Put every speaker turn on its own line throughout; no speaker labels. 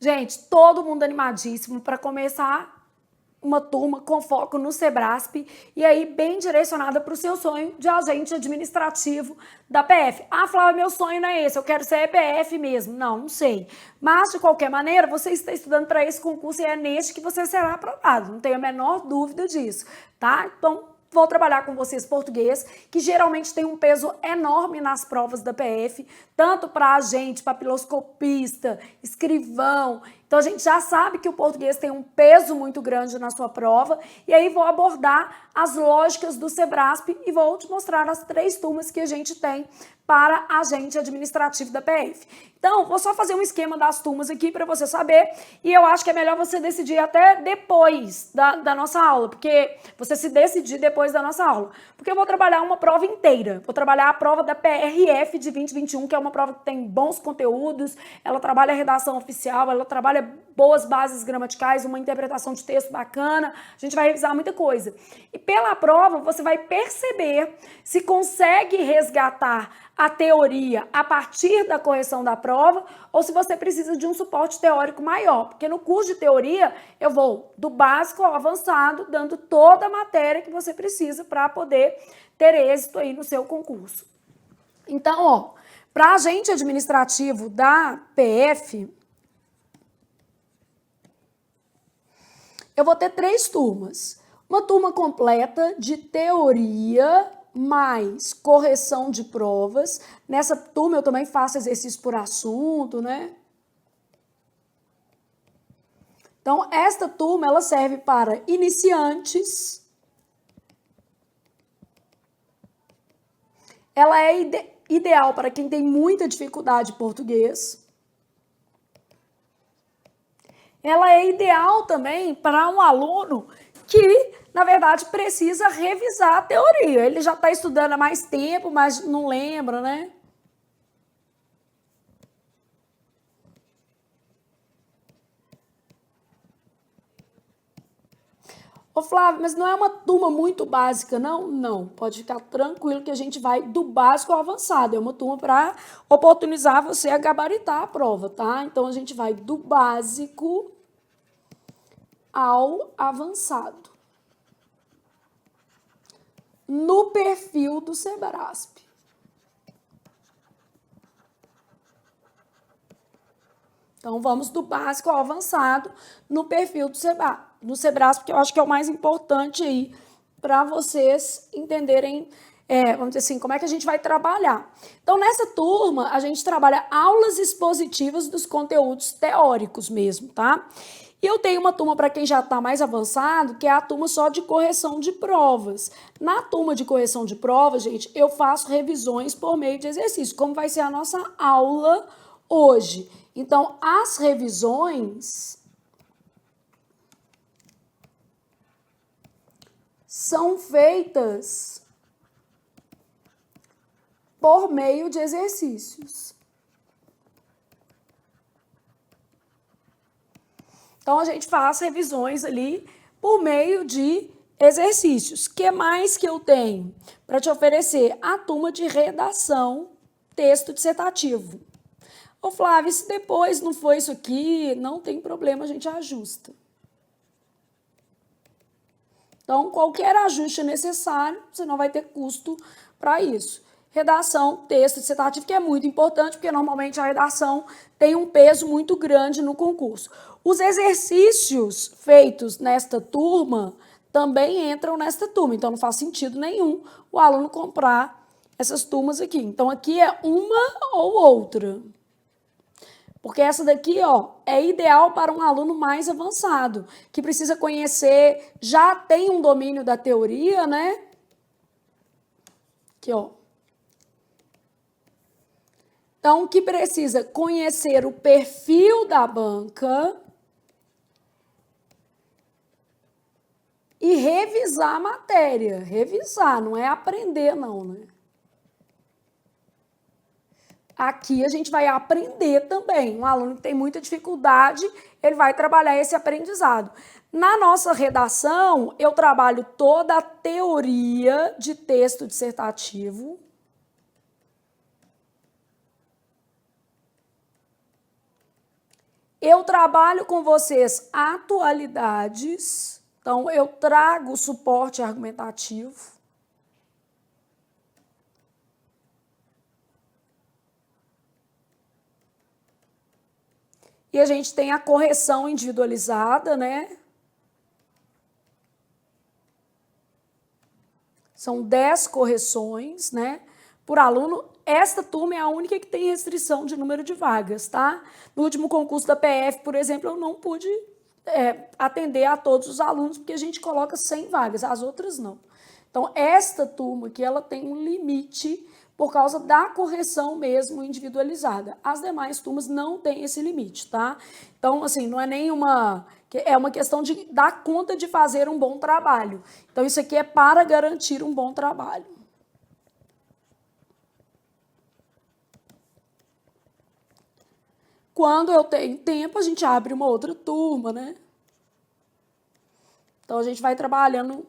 Gente, todo mundo animadíssimo para começar uma turma com foco no Sebrasp e aí bem direcionada para o seu sonho de agente administrativo da PF. Ah, Flávia, meu sonho não é esse, eu quero ser EPF mesmo. Não, não sei. Mas, de qualquer maneira, você está estudando para esse concurso e é neste que você será aprovado. Não tenho a menor dúvida disso, tá? Então, vou trabalhar com vocês português, que geralmente tem um peso enorme nas provas da PF, tanto para agente, papiloscopista, escrivão. Então a gente já sabe que o português tem um peso muito grande na sua prova, e aí vou abordar as lógicas do Sebrasp e vou te mostrar as 3 turmas que a gente tem para agente administrativo da PF. Então, vou só fazer um esquema das turmas aqui para você saber, e eu acho que é melhor você decidir até depois da nossa aula, porque você se decidir depois da nossa aula, porque eu vou trabalhar uma prova inteira, vou trabalhar a prova da PRF de 2021, que é uma prova que tem bons conteúdos, ela trabalha a redação oficial, ela trabalha boas bases gramaticais, uma interpretação de texto bacana, a gente vai revisar muita coisa. E pela prova, você vai perceber se consegue resgatar a teoria a partir da correção da prova ou se você precisa de um suporte teórico maior, porque no curso de teoria eu vou do básico ao avançado, dando toda a matéria que você precisa para poder ter êxito aí no seu concurso. Então, ó, para agente administrativo da PF, eu vou ter 3 turmas. Uma turma completa de teoria mais correção de provas. Nessa turma eu também faço exercício por assunto, né? Então, esta turma ela serve para iniciantes. Ela é ideal para quem tem muita dificuldade em português. Ela é ideal também para um aluno que, na verdade, precisa revisar a teoria. Ele já está estudando há mais tempo, mas não lembra, né? Ô Flávio, mas não é uma turma muito básica, não? Não, pode ficar tranquilo que a gente vai do básico ao avançado. É uma turma para oportunizar você a gabaritar a prova, tá? Então, a gente vai do básico ao avançado. No perfil do Sebrasp. Então, vamos do básico ao avançado no perfil do Sebrasp, que eu acho que é o mais importante aí para vocês entenderem, vamos dizer assim, como é que a gente vai trabalhar. Então, nessa turma, a gente trabalha aulas expositivas dos conteúdos teóricos mesmo, tá? E eu tenho uma turma para quem já está mais avançado, que é a turma só de correção de provas. Na turma de correção de provas, gente, eu faço revisões por meio de exercício, como vai ser a nossa aula hoje. Então, as revisões são feitas por meio de exercícios. Então, a gente faz revisões ali por meio de exercícios. O que mais que eu tenho para te oferecer? A turma de redação, texto dissertativo. Ô Flávia, se depois não for isso aqui, não tem problema, a gente ajusta. Então, qualquer ajuste necessário, você não vai ter custo para isso. Redação, texto dissertativo, que é muito importante, porque normalmente a redação tem um peso muito grande no concurso. Os exercícios feitos nesta turma também entram nesta turma, então não faz sentido nenhum o aluno comprar essas turmas aqui. Então, aqui é uma ou outra. Porque essa daqui, ó, é ideal para um aluno mais avançado, que precisa conhecer, já tem um domínio da teoria, né? Aqui, ó. Então, que precisa conhecer o perfil da banca e revisar a matéria. Revisar, não é aprender, não, né? Aqui a gente vai aprender também. Um aluno que tem muita dificuldade, ele vai trabalhar esse aprendizado. Na nossa redação, eu trabalho toda a teoria de texto dissertativo. Eu trabalho com vocês atualidades, então eu trago suporte argumentativo. E a gente tem a correção individualizada, né? São 10 correções, né? Por aluno. Esta turma é a única que tem restrição de número de vagas, tá? No último concurso da PF, por exemplo, eu não pude atender a todos os alunos, porque a gente coloca 100 vagas, as outras não. Então, esta turma aqui, ela tem um limite por causa da correção mesmo individualizada. As demais turmas não têm esse limite, tá? Então, assim, não é nenhuma... É uma questão de dar conta de fazer um bom trabalho. Então, isso aqui é para garantir um bom trabalho. Quando eu tenho tempo, a gente abre uma outra turma, né? Então, a gente vai trabalhando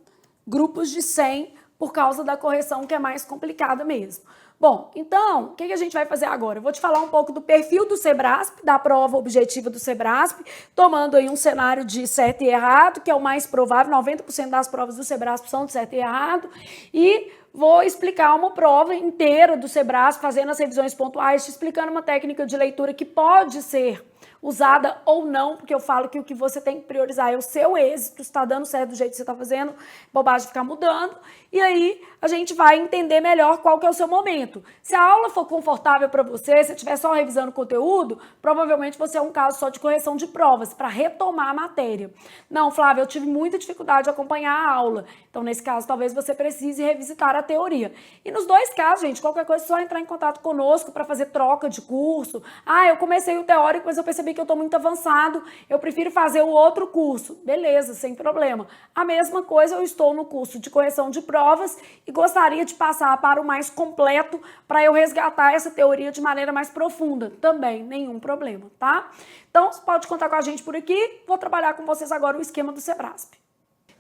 grupos de 100 por causa da correção que é mais complicada mesmo. Bom, então, o que a gente vai fazer agora? Eu vou te falar um pouco do perfil do Sebrasp, da prova objetiva do Sebrasp, tomando aí um cenário de certo e errado, que é o mais provável, 90% das provas do Sebrasp são de certo e errado, e vou explicar uma prova inteira do Sebrasp, fazendo as revisões pontuais, te explicando uma técnica de leitura que pode ser usada ou não, porque eu falo que o que você tem que priorizar é o seu êxito, está dando certo do jeito que você está fazendo, bobagem ficar mudando, e aí a gente vai entender melhor qual que é o seu momento. Se a aula for confortável para você, se estiver só revisando conteúdo, provavelmente você é um caso só de correção de provas, para retomar a matéria. Não, Flávia, eu tive muita dificuldade de acompanhar a aula, então nesse caso talvez você precise revisitar a teoria. E nos dois casos, gente, qualquer coisa é só entrar em contato conosco para fazer troca de curso. Ah, eu comecei o teórico, mas eu percebi que eu estou muito avançado, eu prefiro fazer o outro curso. Beleza, sem problema. A mesma coisa, eu estou no curso de correção de provas e gostaria de passar para o mais completo para eu resgatar essa teoria de maneira mais profunda. Também, nenhum problema, tá? Então, você pode contar com a gente por aqui. Vou trabalhar com vocês agora o esquema do Sebrasp.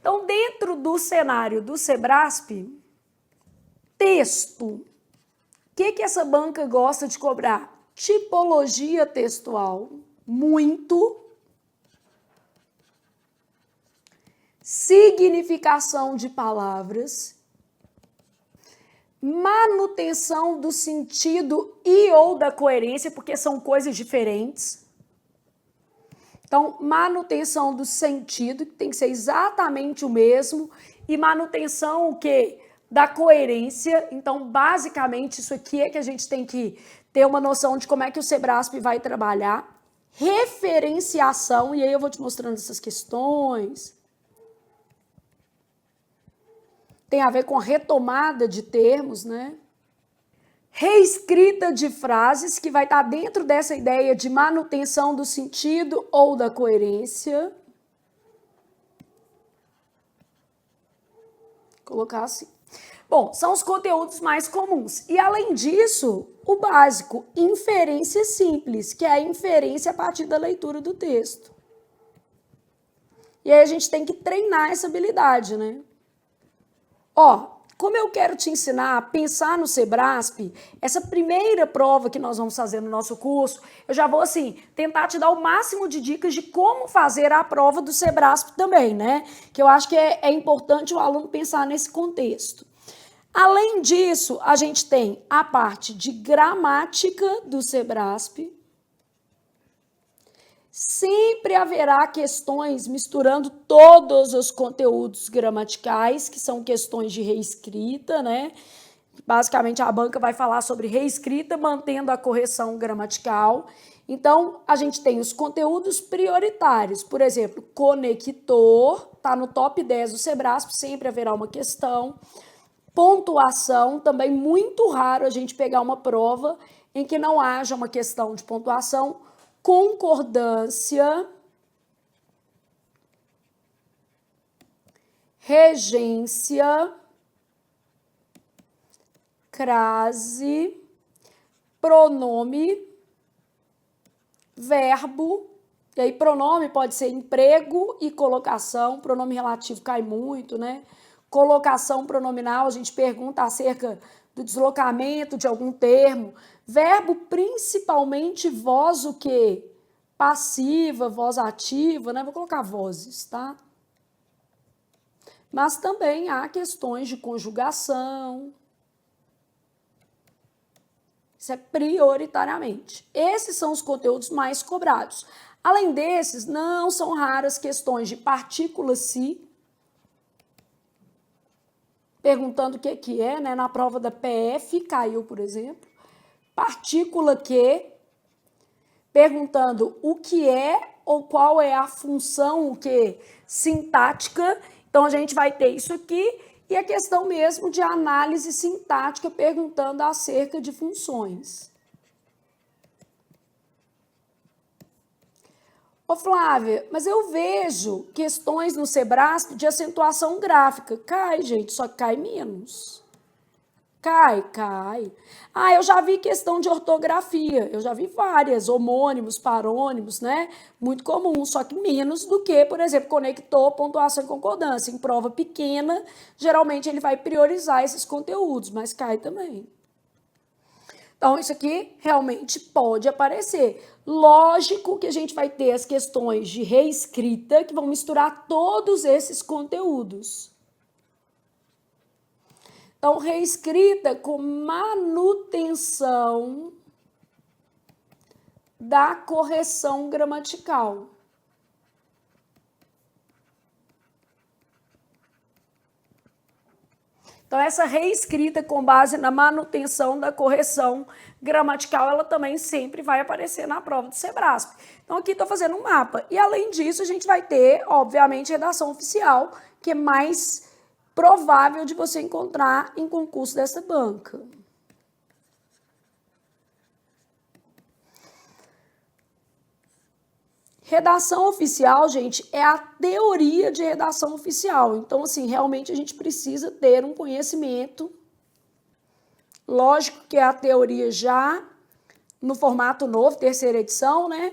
Então, dentro do cenário do Sebrasp, texto. O que essa banca gosta de cobrar? Tipologia textual, muito. Significação de palavras. Manutenção do sentido e ou da coerência, porque são coisas diferentes. Então, manutenção do sentido, que tem que ser exatamente o mesmo, e manutenção o quê? Da coerência. Então, basicamente, isso aqui é que a gente tem que ter uma noção de como é que o Sebrasp vai trabalhar. Referenciação, e aí eu vou te mostrando essas questões. Tem a ver com a retomada de termos, né? Reescrita de frases, que vai estar dentro dessa ideia de manutenção do sentido ou da coerência. Vou colocar assim. Bom, são os conteúdos mais comuns. E, além disso, o básico, inferência simples, que é a inferência a partir da leitura do texto. E aí a gente tem que treinar essa habilidade, né? Ó, como eu quero te ensinar a pensar no Sebrasp, essa primeira prova que nós vamos fazer no nosso curso, eu já vou, assim, tentar te dar o máximo de dicas de como fazer a prova do Sebrasp também, né? Que eu acho que é importante o aluno pensar nesse contexto. Além disso, a gente tem a parte de gramática do Sebrasp. Sempre haverá questões misturando todos os conteúdos gramaticais, que são questões de reescrita, né? Basicamente, a banca vai falar sobre reescrita, mantendo a correção gramatical. Então, a gente tem os conteúdos prioritários. Por exemplo, conector, está no top 10 do Sebrasp, sempre haverá uma questão. Pontuação, também muito raro a gente pegar uma prova em que não haja uma questão de pontuação. Concordância, regência, crase, pronome, verbo, e aí pronome pode ser emprego e colocação, pronome relativo cai muito, né? Colocação pronominal, a gente pergunta acerca do deslocamento de algum termo. Verbo, principalmente voz o quê? passiva, voz ativa, né? Vou colocar vozes, tá? Mas também há questões de conjugação. Isso é prioritariamente. Esses são os conteúdos mais cobrados. Além desses, não são raras questões de partícula si, perguntando o que é, né? Na prova da PF caiu, por exemplo. Partícula que, perguntando o que é ou qual é a função, o que? Sintática. Então, a gente vai ter isso aqui. E a questão mesmo de análise sintática, perguntando acerca de funções. Ô Flávia, mas eu vejo questões no Sebrasp de acentuação gráfica. Cai, gente, só que cai menos. Cai. Ah, eu já vi questão de ortografia, eu já vi várias, homônimos, parônimos, né? Muito comum, só que menos do que, por exemplo, conector, pontuação e concordância. Em prova pequena, geralmente ele vai priorizar esses conteúdos, mas cai também. Então, isso aqui realmente pode aparecer. Lógico que a gente vai ter as questões de reescrita, que vão misturar todos esses conteúdos. Então, reescrita com manutenção da correção gramatical. Então, essa reescrita com base na manutenção da correção gramatical, ela também sempre vai aparecer na prova do Sebrasp. Então, aqui estou fazendo um mapa. E, além disso, a gente vai ter, obviamente, redação oficial, que é mais provável de você encontrar em concurso dessa banca. Redação oficial, gente, é a teoria de redação oficial. Então, assim, realmente a gente precisa ter um conhecimento. Lógico que é a teoria já no formato novo, terceira edição, né?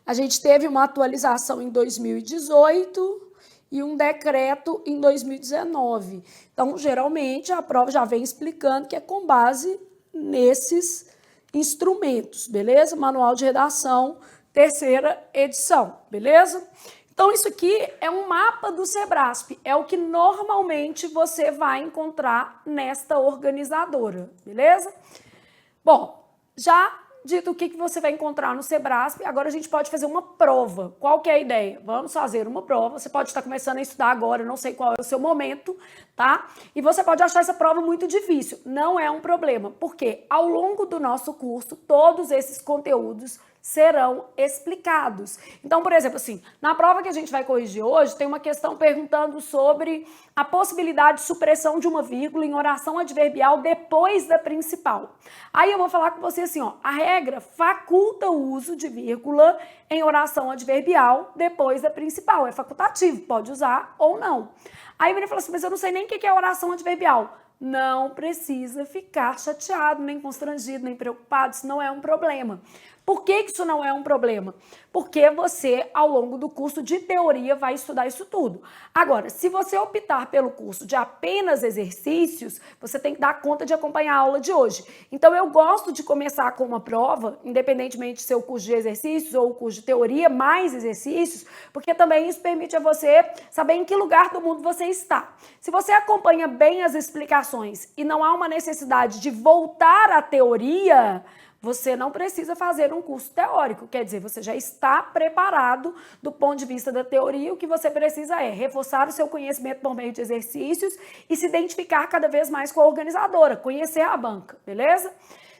A gente teve uma atualização em 2018 e um decreto em 2019. Então, geralmente, a prova já vem explicando que é com base nesses instrumentos, beleza? Manual de redação, terceira edição, beleza? Então, isso aqui é um mapa do Sebrasp, é o que normalmente você vai encontrar nesta organizadora, beleza? Bom, já dito o que você vai encontrar no Sebrasp, agora a gente pode fazer uma prova. Qual que é a ideia? Vamos fazer uma prova. Você pode estar começando a estudar agora, não sei qual é o seu momento, tá? E você pode achar essa prova muito difícil. Não é um problema, porque ao longo do nosso curso, todos esses conteúdos serão explicados. Então, por exemplo, assim, na prova que a gente vai corrigir hoje, tem uma questão perguntando sobre a possibilidade de supressão de uma vírgula em oração adverbial depois da principal. Aí eu vou falar com você assim, ó, a regra faculta o uso de vírgula em oração adverbial depois da principal. É facultativo, pode usar ou não. Aí ele falou assim, mas eu não sei nem o que é oração adverbial. Não precisa ficar chateado, nem constrangido, nem preocupado, isso não é um problema. Por que isso não é um problema? Porque você, ao longo do curso de teoria, vai estudar isso tudo. Agora, se você optar pelo curso de apenas exercícios, você tem que dar conta de acompanhar a aula de hoje. Então, eu gosto de começar com uma prova, independentemente de ser o curso de exercícios ou o curso de teoria, mais exercícios, porque também isso permite a você saber em que lugar do mundo você está. Se você acompanha bem as explicações e não há uma necessidade de voltar à teoria, você não precisa fazer um curso teórico, quer dizer, você já está preparado do ponto de vista da teoria, o que você precisa é reforçar o seu conhecimento por meio de exercícios e se identificar cada vez mais com a organizadora, conhecer a banca, beleza?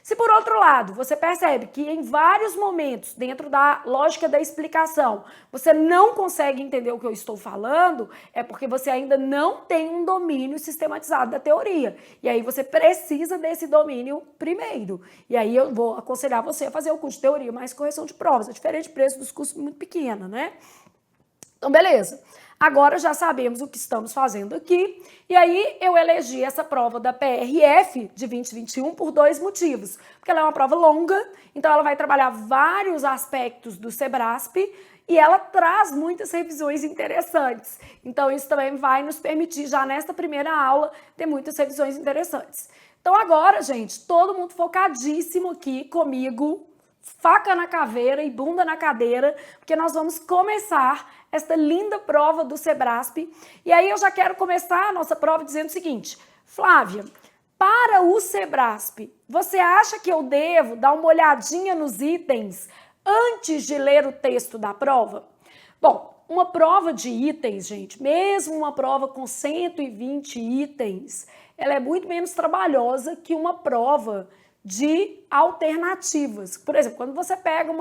Se por outro lado, você percebe que em vários momentos, dentro da lógica da explicação, você não consegue entender o que eu estou falando, é porque você ainda não tem um domínio sistematizado da teoria. E aí você precisa desse domínio primeiro. E aí eu vou aconselhar você a fazer o curso de teoria mais correção de provas. É diferente do preço dos cursos muito pequeno, né? Então, beleza. Agora já sabemos o que estamos fazendo aqui. E aí eu elegi essa prova da PRF de 2021 por dois motivos. Porque ela é uma prova longa, então ela vai trabalhar vários aspectos do Sebrasp e ela traz muitas revisões interessantes. Então isso também vai nos permitir, já nesta primeira aula, ter muitas revisões interessantes. Então agora, gente, todo mundo focadíssimo aqui comigo, faca na caveira e bunda na cadeira, porque nós vamos começar esta linda prova do Sebrasp. E aí eu já quero começar a nossa prova dizendo o seguinte: Flávia, para o Sebrasp, você acha que eu devo dar uma olhadinha nos itens antes de ler o texto da prova? Bom, uma prova de itens, gente, mesmo uma prova com 120 itens, ela é muito menos trabalhosa que uma prova de alternativas. Por exemplo, quando você pega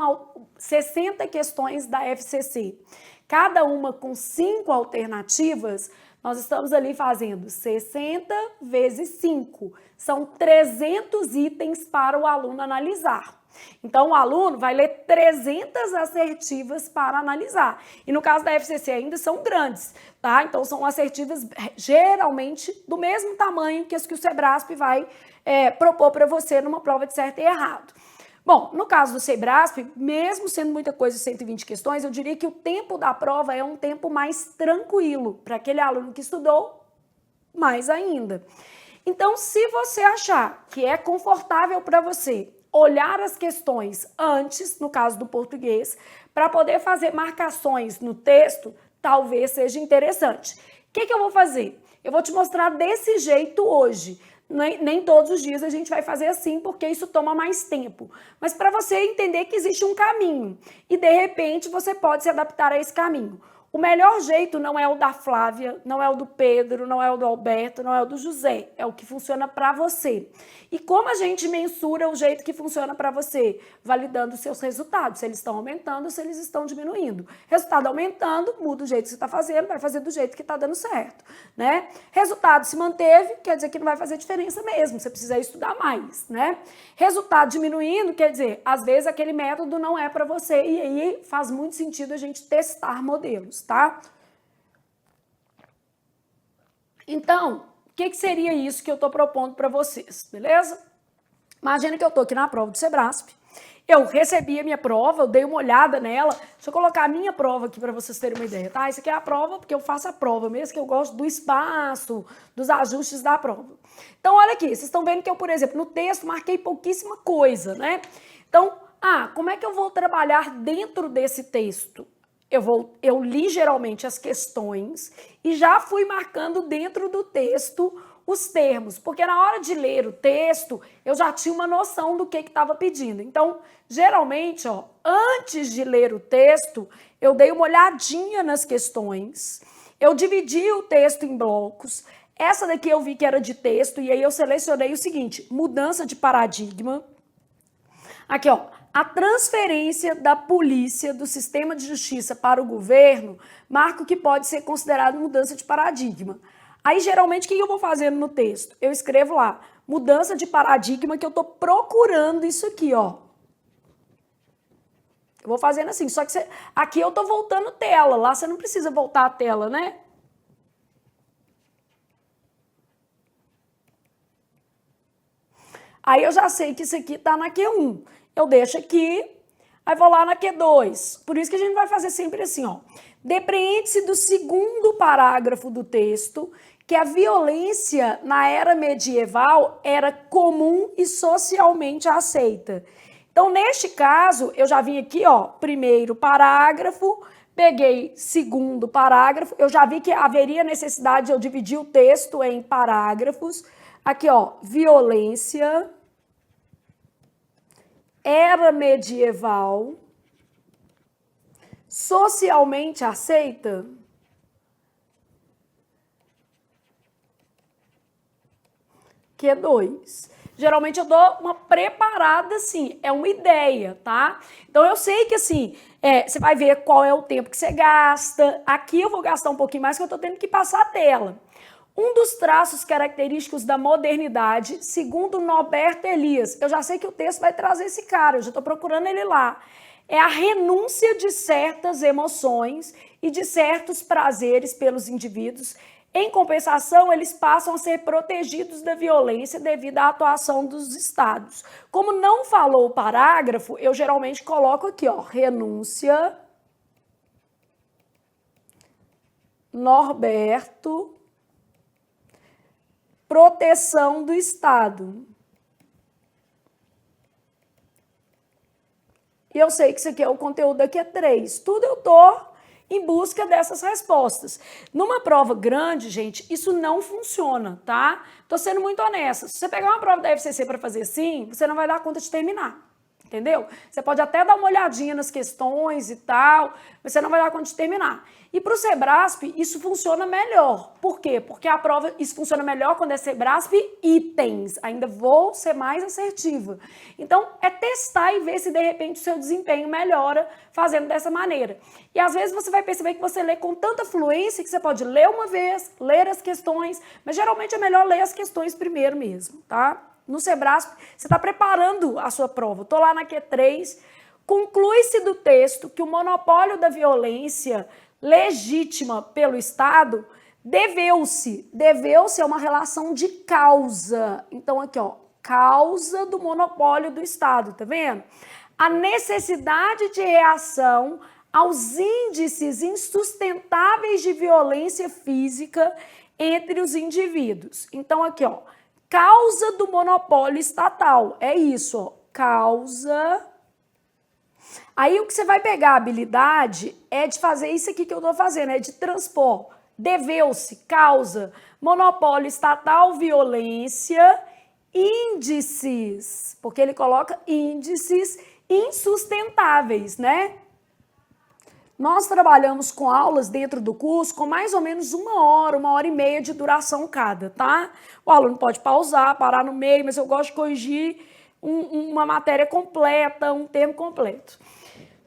60 questões da FCC, cada uma com 5 alternativas, nós estamos ali fazendo 60 vezes 5. São 300 itens para o aluno analisar. Então, o aluno vai ler 300 assertivas para analisar. E no caso da FCC ainda são grandes, tá? Então, são assertivas geralmente do mesmo tamanho que as que o Sebrasp vai propor para você numa prova de certo e errado. Bom, no caso do Sebrasp, mesmo sendo muita coisa, 120 questões, eu diria que o tempo da prova é um tempo mais tranquilo para aquele aluno que estudou mais ainda. Então, se você achar que é confortável para você olhar as questões antes, no caso do português, para poder fazer marcações no texto, talvez seja interessante. O que eu vou fazer? Eu vou te mostrar desse jeito hoje. Nem todos os dias a gente vai fazer assim, porque isso toma mais tempo. Mas para você entender que existe um caminho e, de repente, você pode se adaptar a esse caminho. O melhor jeito não é o da Flávia, não é o do Pedro, não é o do Alberto, não é o do José. É o que funciona para você. E como a gente mensura o jeito que funciona para você? Validando os seus resultados, se eles estão aumentando ou se eles estão diminuindo. Resultado aumentando, muda o jeito que você está fazendo, vai fazer do jeito que está dando certo, né? Resultado se manteve, quer dizer que não vai fazer diferença mesmo, você precisa estudar mais, né? Resultado diminuindo, quer dizer, às vezes aquele método não é para você e aí faz muito sentido a gente testar modelos, tá? Então, o que seria isso que eu estou propondo para vocês, beleza? Imagina que eu estou aqui na prova do Sebrasp, eu recebi a minha prova, eu dei uma olhada nela, deixa eu colocar a minha prova aqui para vocês terem uma ideia, tá? Isso aqui é a prova porque eu faço a prova mesmo, que eu gosto do espaço, dos ajustes da prova. Então, olha aqui, vocês estão vendo que eu, por exemplo, no texto marquei pouquíssima coisa, né? Então, como é que eu vou trabalhar dentro desse texto? Eu li geralmente as questões e já fui marcando dentro do texto os termos, porque na hora de ler o texto, eu já tinha uma noção do que estava pedindo. Então, geralmente, antes de ler o texto, eu dei uma olhadinha nas questões, eu dividi o texto em blocos. Essa daqui eu vi que era de texto, e aí eu selecionei o seguinte: mudança de paradigma. Aqui, a transferência da polícia do sistema de justiça para o governo marca o que pode ser considerado mudança de paradigma. Aí, geralmente, o que eu vou fazendo no texto? Eu escrevo lá, mudança de paradigma, que eu estou procurando isso aqui, ó. Eu vou fazendo assim, só que aqui eu estou voltando tela, lá você não precisa voltar a tela, né? Aí eu já sei que isso aqui está na Q1. Eu deixo aqui, aí vou lá na Q2. Por isso que a gente vai fazer sempre assim, ó. Depreende-se do segundo parágrafo do texto que a violência na era medieval era comum e socialmente aceita. Então, neste caso, eu já vim aqui, ó, primeiro parágrafo, peguei segundo parágrafo, eu já vi que haveria necessidade de eu dividir o texto em parágrafos. Aqui, ó, violência, era medieval, socialmente aceita. Q2. Geralmente eu dou uma preparada assim, é uma ideia, tá? Então eu sei que assim, você vai ver qual é o tempo que você gasta. Aqui eu vou gastar um pouquinho mais, que eu tô tendo que passar a tela. Um dos traços característicos da modernidade, segundo Norberto Elias, eu já sei que o texto vai trazer esse cara, eu já estou procurando ele lá, é a renúncia de certas emoções e de certos prazeres pelos indivíduos. Em compensação, eles passam a ser protegidos da violência devido à atuação dos estados. Como não falou o parágrafo, eu geralmente coloco aqui, ó, renúncia, Norberto proteção do Estado. E eu sei que isso aqui é o conteúdo da Q3. Tudo eu tô em busca dessas respostas. Numa prova grande, gente, isso não funciona, tá? Tô sendo muito honesta. Se você pegar uma prova da FCC para fazer assim, você não vai dar conta de terminar. Entendeu? Você pode até dar uma olhadinha nas questões e tal, mas você não vai dar conta de terminar. E para o Sebrasp, isso funciona melhor. Por quê? Porque a prova, isso funciona melhor quando é Sebrasp itens. Ainda vou ser mais assertiva. Então, é testar e ver se, de repente, o seu desempenho melhora fazendo dessa maneira. E, às vezes, você vai perceber que você lê com tanta fluência que você pode ler uma vez, ler as questões, mas, geralmente, é melhor ler as questões primeiro mesmo, tá? No Sebrasp, você está preparando a sua prova. Estou lá na Q3, conclui-se do texto que o monopólio da violência legítima pelo Estado deveu-se é uma relação de causa. Então, aqui, ó, causa do monopólio do Estado, tá vendo? A necessidade de reação aos índices insustentáveis de violência física entre os indivíduos. Então, aqui, ó, causa do monopólio estatal. É isso, ó. Causa. Aí o que você vai pegar a habilidade é de fazer isso aqui que eu tô fazendo, é de transpor. Deveu-se, causa, monopólio estatal, violência, índices, porque ele coloca índices insustentáveis, né? Nós trabalhamos com aulas dentro do curso com mais ou menos 1 hora, 1 hora e meia de duração cada, tá? O aluno pode pausar, parar no meio, mas eu gosto de corrigir uma matéria completa, um termo completo.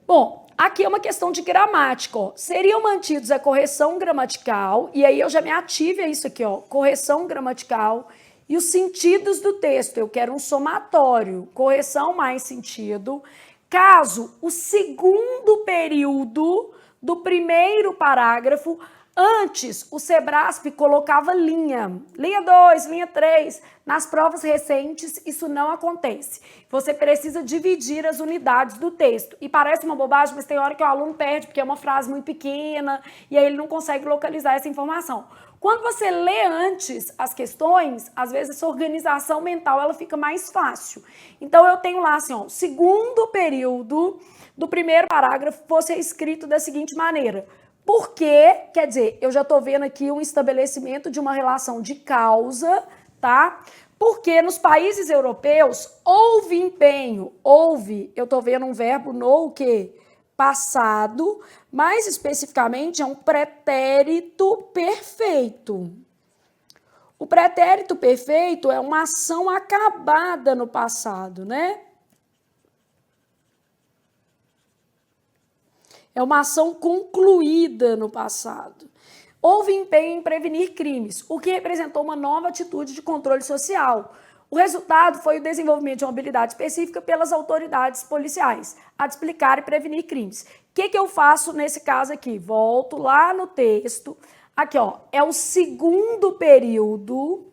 Bom, aqui é uma questão de gramática, ó. Seriam mantidos a correção gramatical, e aí eu já me ative a isso aqui, ó, correção gramatical e os sentidos do texto. Eu quero um somatório, correção mais sentido. Caso o segundo período do primeiro parágrafo, antes o Sebrasp colocava linha 2, linha 3. Nas provas recentes, isso não acontece. Você precisa dividir as unidades do texto. E parece uma bobagem, mas tem hora que o aluno perde, porque é uma frase muito pequena, e aí ele não consegue localizar essa informação. Quando você lê antes as questões, às vezes essa organização mental ela fica mais fácil. Então eu tenho lá assim, ó, segundo período do primeiro parágrafo fosse escrito da seguinte maneira. Porque, quer dizer, eu já estou vendo aqui um estabelecimento de uma relação de causa, tá? Porque nos países europeus houve empenho, eu estou vendo um verbo no quê? Passado, mais especificamente é um pretérito perfeito. O pretérito perfeito é uma ação acabada no passado, né? É uma ação concluída no passado. Houve empenho em prevenir crimes, o que representou uma nova atitude de controle social. O resultado foi o desenvolvimento de uma habilidade específica pelas autoridades policiais, a de explicar e prevenir crimes. O que eu faço nesse caso aqui? Volto lá no texto. Aqui, ó, é o segundo período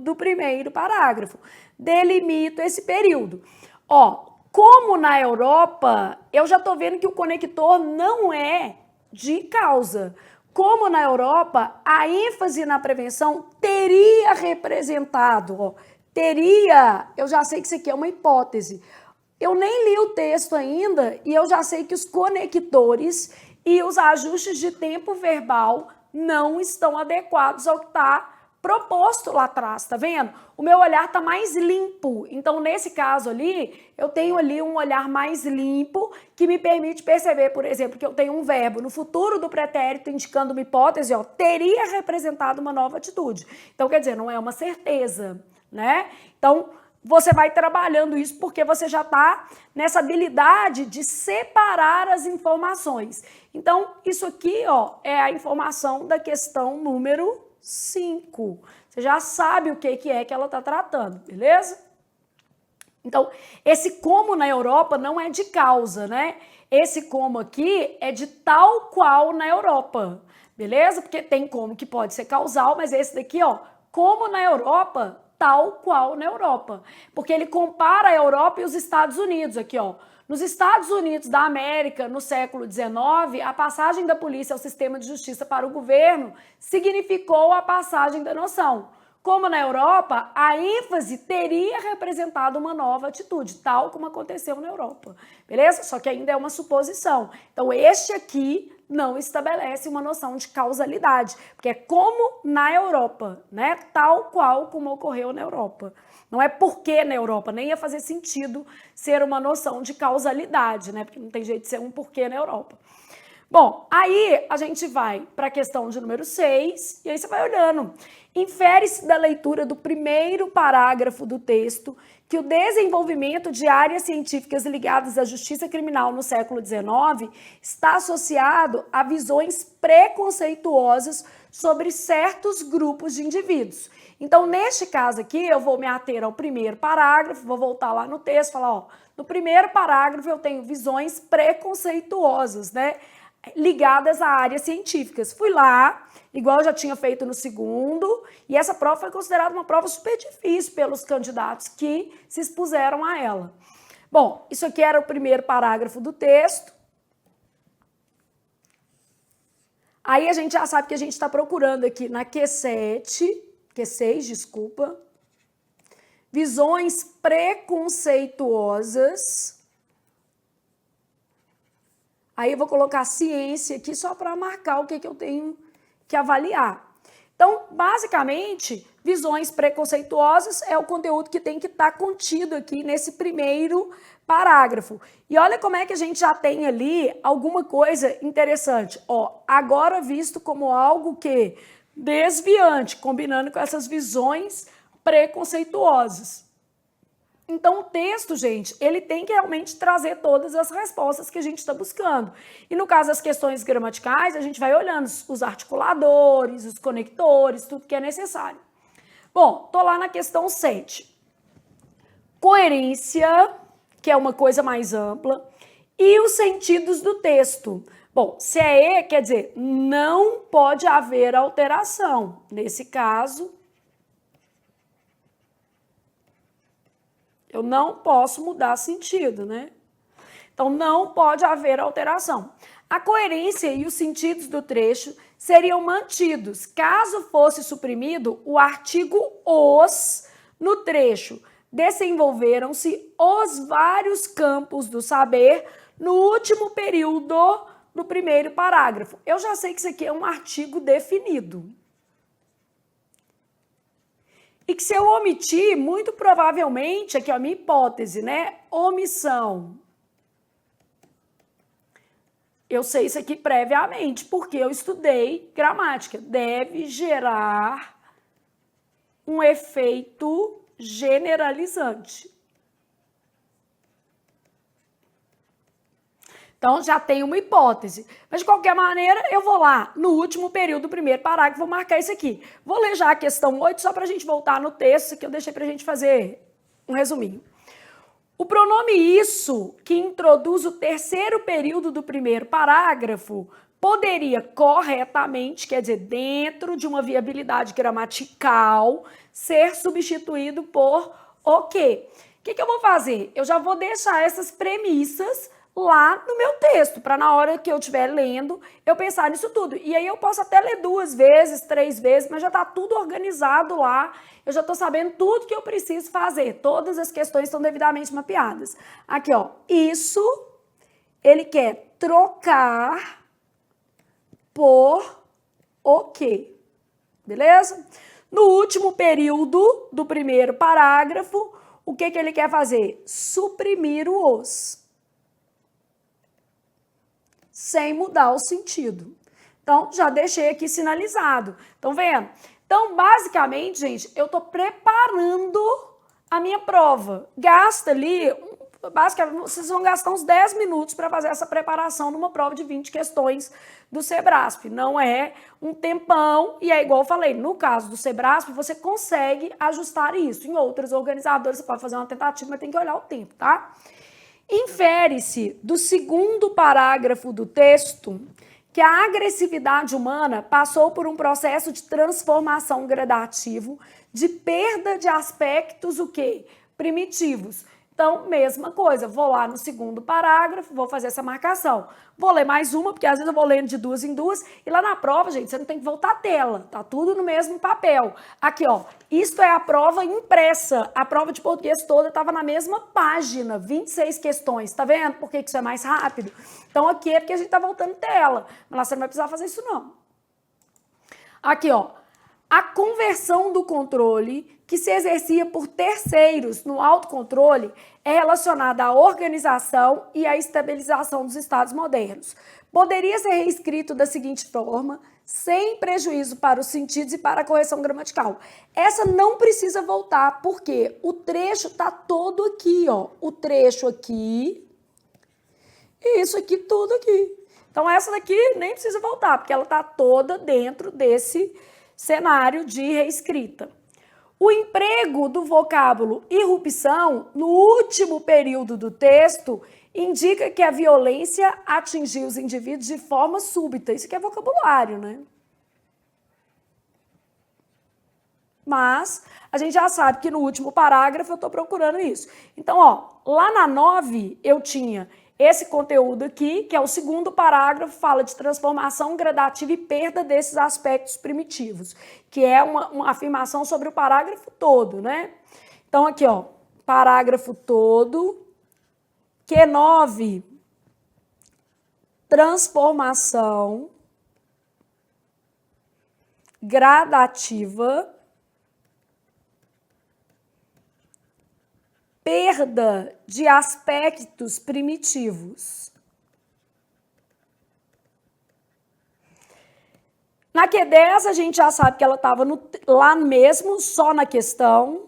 do primeiro parágrafo. Delimito esse período. Ó, como na Europa, eu já estou vendo que o conector não é de causa. Como na Europa, a ênfase na prevenção teria representado, ó, eu já sei que isso aqui é uma hipótese. Eu nem li o texto ainda e eu já sei que os conectores e os ajustes de tempo verbal não estão adequados ao que está proposto lá atrás, tá vendo? O meu olhar tá mais limpo. Então, nesse caso ali, eu tenho ali um olhar mais limpo que me permite perceber, por exemplo, que eu tenho um verbo no futuro do pretérito indicando uma hipótese, ó, teria representado uma nova atitude. Então, quer dizer, não é uma certeza, né? Então, você vai trabalhando isso porque você já está nessa habilidade de separar as informações. Então, isso aqui, ó, é a informação da questão número 5. Você já sabe o que é que ela está tratando, beleza? Então, esse como na Europa não é de causa, né? Esse como aqui é de tal qual na Europa, beleza? Porque tem como que pode ser causal, mas esse daqui, ó, como na Europa, tal qual na Europa. Porque ele compara a Europa e os Estados Unidos aqui, ó. Nos Estados Unidos da América, no século XIX, a passagem da polícia ao sistema de justiça para o governo significou a passagem da noção. Como na Europa, a ênfase teria representado uma nova atitude, tal como aconteceu na Europa, beleza? Só que ainda é uma suposição. Então, este aqui não estabelece uma noção de causalidade, porque é como na Europa, né? Tal qual como ocorreu na Europa. Não é porque na Europa, nem ia fazer sentido ser uma noção de causalidade, né? Porque não tem jeito de ser um porquê na Europa. Bom, aí a gente vai para a questão de número 6, e aí você vai olhando. Infere-se da leitura do primeiro parágrafo do texto que o desenvolvimento de áreas científicas ligadas à justiça criminal no século XIX está associado a visões preconceituosas sobre certos grupos de indivíduos. Então, neste caso aqui, eu vou me ater ao primeiro parágrafo, vou voltar lá no texto e falar, ó, no primeiro parágrafo eu tenho visões preconceituosas, né, ligadas a áreas científicas. Fui lá, igual eu já tinha feito no segundo, e essa prova foi considerada uma prova super difícil pelos candidatos que se expuseram a ela. Bom, isso aqui era o primeiro parágrafo do texto. Aí a gente já sabe que a gente está procurando aqui na Q6, desculpa, visões preconceituosas. Aí eu vou colocar ciência aqui só para marcar o que eu tenho que avaliar. Então, basicamente, visões preconceituosas é o conteúdo que tem que estar contido aqui nesse primeiro parágrafo. E olha como é que a gente já tem ali alguma coisa interessante. Ó, agora visto como algo que desviante, combinando com essas visões preconceituosas. Então, o texto, gente, ele tem que realmente trazer todas as respostas que a gente está buscando. E no caso das questões gramaticais, a gente vai olhando os articuladores, os conectores, tudo que é necessário. Bom, tô lá na questão 7. Coerência, que é uma coisa mais ampla, e os sentidos do texto. Bom, se é E, quer dizer, não pode haver alteração. Nesse caso, eu não posso mudar sentido, né? Então, não pode haver alteração. A coerência e os sentidos do trecho seriam mantidos. Caso fosse suprimido o artigo os no trecho, desenvolveram-se os vários campos do saber no último período do primeiro parágrafo. Eu já sei que isso aqui é um artigo definido. E que se eu omitir, muito provavelmente, aqui ó, a minha hipótese, né? Omissão. Eu sei isso aqui previamente, porque eu estudei gramática. Deve gerar um efeito generalizante. Então, já tem uma hipótese. Mas, de qualquer maneira, eu vou lá no último período do primeiro parágrafo, vou marcar isso aqui. Vou ler já a questão 8, só para a gente voltar no texto, que eu deixei para a gente fazer um resuminho. O pronome isso, que introduz o terceiro período do primeiro parágrafo, poderia corretamente, quer dizer, dentro de uma viabilidade gramatical, ser substituído por o quê? O que eu vou fazer? Eu já vou deixar essas premissas lá no meu texto, para na hora que eu estiver lendo, eu pensar nisso tudo. E aí eu posso até ler 2 vezes, 3 vezes, mas já está tudo organizado lá, eu já estou sabendo tudo que eu preciso fazer, todas as questões estão devidamente mapeadas. Aqui, ó, isso, ele quer trocar por o quê? Beleza? No último período do primeiro parágrafo, o que ele quer fazer? Suprimir o os. Sem mudar o sentido. Então, já deixei aqui sinalizado. Estão vendo? Então, basicamente, gente, eu estou preparando a minha prova. Gasta ali, basicamente, vocês vão gastar uns 10 minutos para fazer essa preparação numa prova de 20 questões do Sebrasp. Não é um tempão, e é igual eu falei, no caso do Sebrasp, você consegue ajustar isso. Em outros organizadores, você pode fazer uma tentativa, mas tem que olhar o tempo, tá? Infere-se do segundo parágrafo do texto que a agressividade humana passou por um processo de transformação gradativo de perda de aspectos o quê? Primitivos. Então, mesma coisa, vou lá no segundo parágrafo, vou fazer essa marcação. Vou ler mais uma, porque às vezes eu vou lendo de duas em duas, e lá na prova, gente, você não tem que voltar a tela, tá tudo no mesmo papel. Aqui, ó, isto é a prova impressa. A prova de português toda estava na mesma página, 26 questões, tá vendo por que isso é mais rápido? Então, aqui é porque a gente tá voltando tela, mas lá você não vai precisar fazer isso não. Aqui, ó, a conversão do controle que se exercia por terceiros no autocontrole é relacionada à organização e à estabilização dos estados modernos. Poderia ser reescrito da seguinte forma, sem prejuízo para os sentidos e para a correção gramatical. Essa não precisa voltar, porque o trecho está todo aqui, ó. O trecho aqui e isso aqui tudo aqui. Então essa daqui nem precisa voltar, porque ela está toda dentro desse cenário de reescrita. O emprego do vocábulo irrupção no último período do texto indica que a violência atingiu os indivíduos de forma súbita. Isso aqui é vocabulário, né? Mas a gente já sabe que no último parágrafo eu estou procurando isso. Então, ó, lá na 9 eu tinha esse conteúdo aqui, que é o segundo parágrafo, fala de transformação gradativa e perda desses aspectos primitivos, que é uma afirmação sobre o parágrafo todo, né? Então, aqui, ó, parágrafo todo, Q9, transformação gradativa, perda de aspectos primitivos. Na Q10, a gente já sabe que ela estava lá mesmo, só na questão,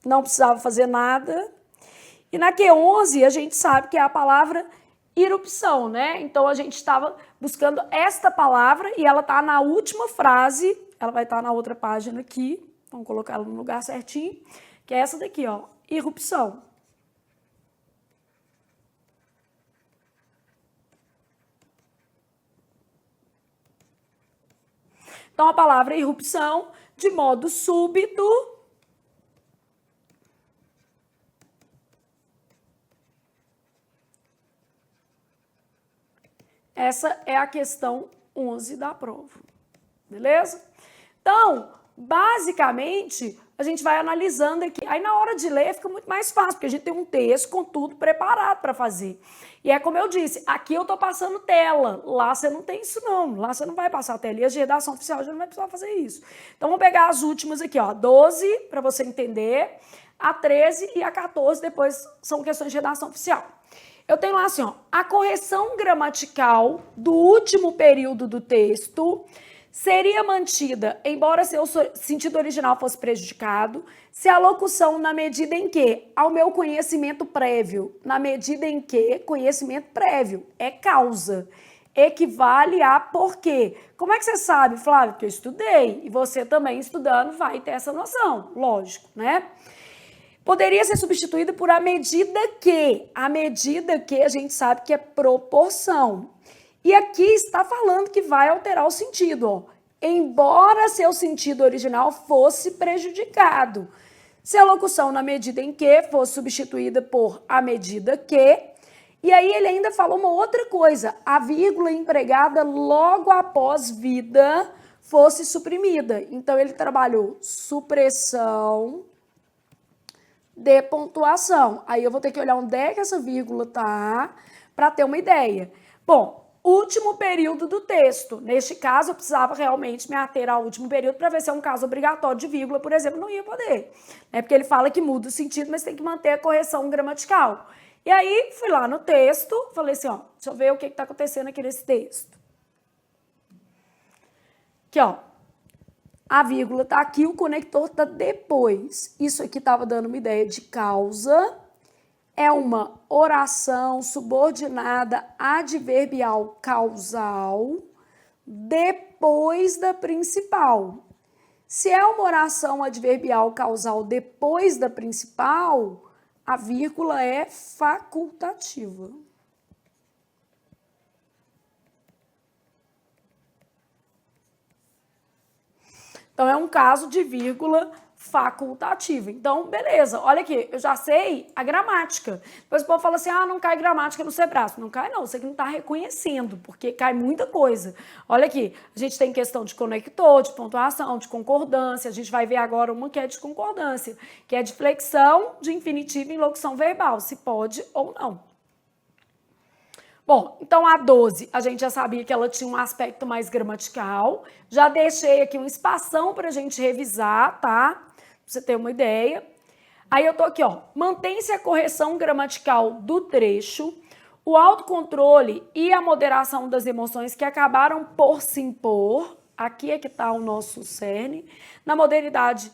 não precisava fazer nada. E na Q11, a gente sabe que é a palavra irrupção, né? Então, a gente estava buscando esta palavra e ela está na última frase, ela vai estar na outra página aqui, vamos colocar ela no lugar certinho, que é essa daqui, ó. Irrupção. Então, a palavra irrupção, de modo súbito, essa é a questão 11 da prova. Beleza? Então, basicamente, a gente vai analisando aqui. Aí, na hora de ler, fica muito mais fácil, porque a gente tem um texto com tudo preparado para fazer. E é como eu disse, aqui eu estou passando tela. Lá você não tem isso, não. Lá você não vai passar tela. E a redação oficial já não vai precisar fazer isso. Então, vamos pegar as últimas aqui, ó. 12, para você entender. A 13 e a 14, depois são questões de redação oficial. Eu tenho lá assim, ó. A correção gramatical do último período do texto seria mantida, embora seu sentido original fosse prejudicado, se a locução, na medida em que, ao meu conhecimento prévio, na medida em que, conhecimento prévio, é causa, equivale a porquê. Como é que você sabe, Flávio? Porque eu estudei, e você também estudando vai ter essa noção, lógico, né? Poderia ser substituída por a medida que a gente sabe que é proporção. E aqui está falando que vai alterar o sentido, ó. Embora seu sentido original fosse prejudicado. Se a locução na medida em que fosse substituída por a medida que. E aí ele ainda falou uma outra coisa. A vírgula empregada logo após vida fosse suprimida. Então ele trabalhou supressão de pontuação. Aí eu vou ter que olhar onde é que essa vírgula tá para ter uma ideia. Bom, último período do texto. Neste caso, eu precisava realmente me ater ao último período para ver se é um caso obrigatório de vírgula, por exemplo, não ia poder. É porque ele fala que muda o sentido, mas tem que manter a correção gramatical. E aí, fui lá no texto, falei assim, ó, deixa eu ver o que está acontecendo aqui nesse texto. Aqui, ó. A vírgula está aqui, o conector está depois. Isso aqui estava dando uma ideia de causa. É uma oração subordinada adverbial causal depois da principal. Se é uma oração adverbial causal depois da principal, a vírgula é facultativa. Então, é um caso de vírgula facultativa. Então, beleza, olha aqui, eu já sei a gramática. Depois o povo fala assim, não cai gramática no Sebrasp. Não cai não, você que não está reconhecendo, porque cai muita coisa. Olha aqui, a gente tem questão de conector, de pontuação, de concordância, a gente vai ver agora uma que é de concordância, que é de flexão de infinitivo em locução verbal, se pode ou não. Bom, então a 12, a gente já sabia que ela tinha um aspecto mais gramatical. Já deixei aqui um espação para a gente revisar, tá? Pra você ter uma ideia. Aí eu tô aqui, ó. Mantém-se a correção gramatical do trecho, o autocontrole e a moderação das emoções que acabaram por se impor. Aqui é que tá o nosso cerne. Na modernidade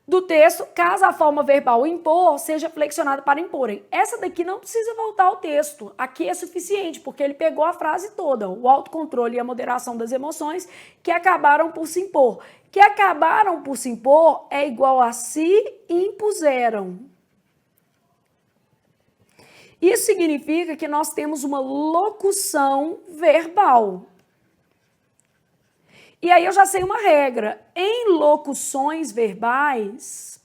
do texto, caso a forma verbal impor seja flexionada para imporem. Essa daqui não precisa voltar ao texto. Aqui é suficiente, porque ele pegou a frase toda. O autocontrole e a moderação das emoções que acabaram por se impor. Que acabaram por se impor é igual a se impuseram. Isso significa que nós temos uma locução verbal. E aí eu já sei uma regra. Em locuções verbais,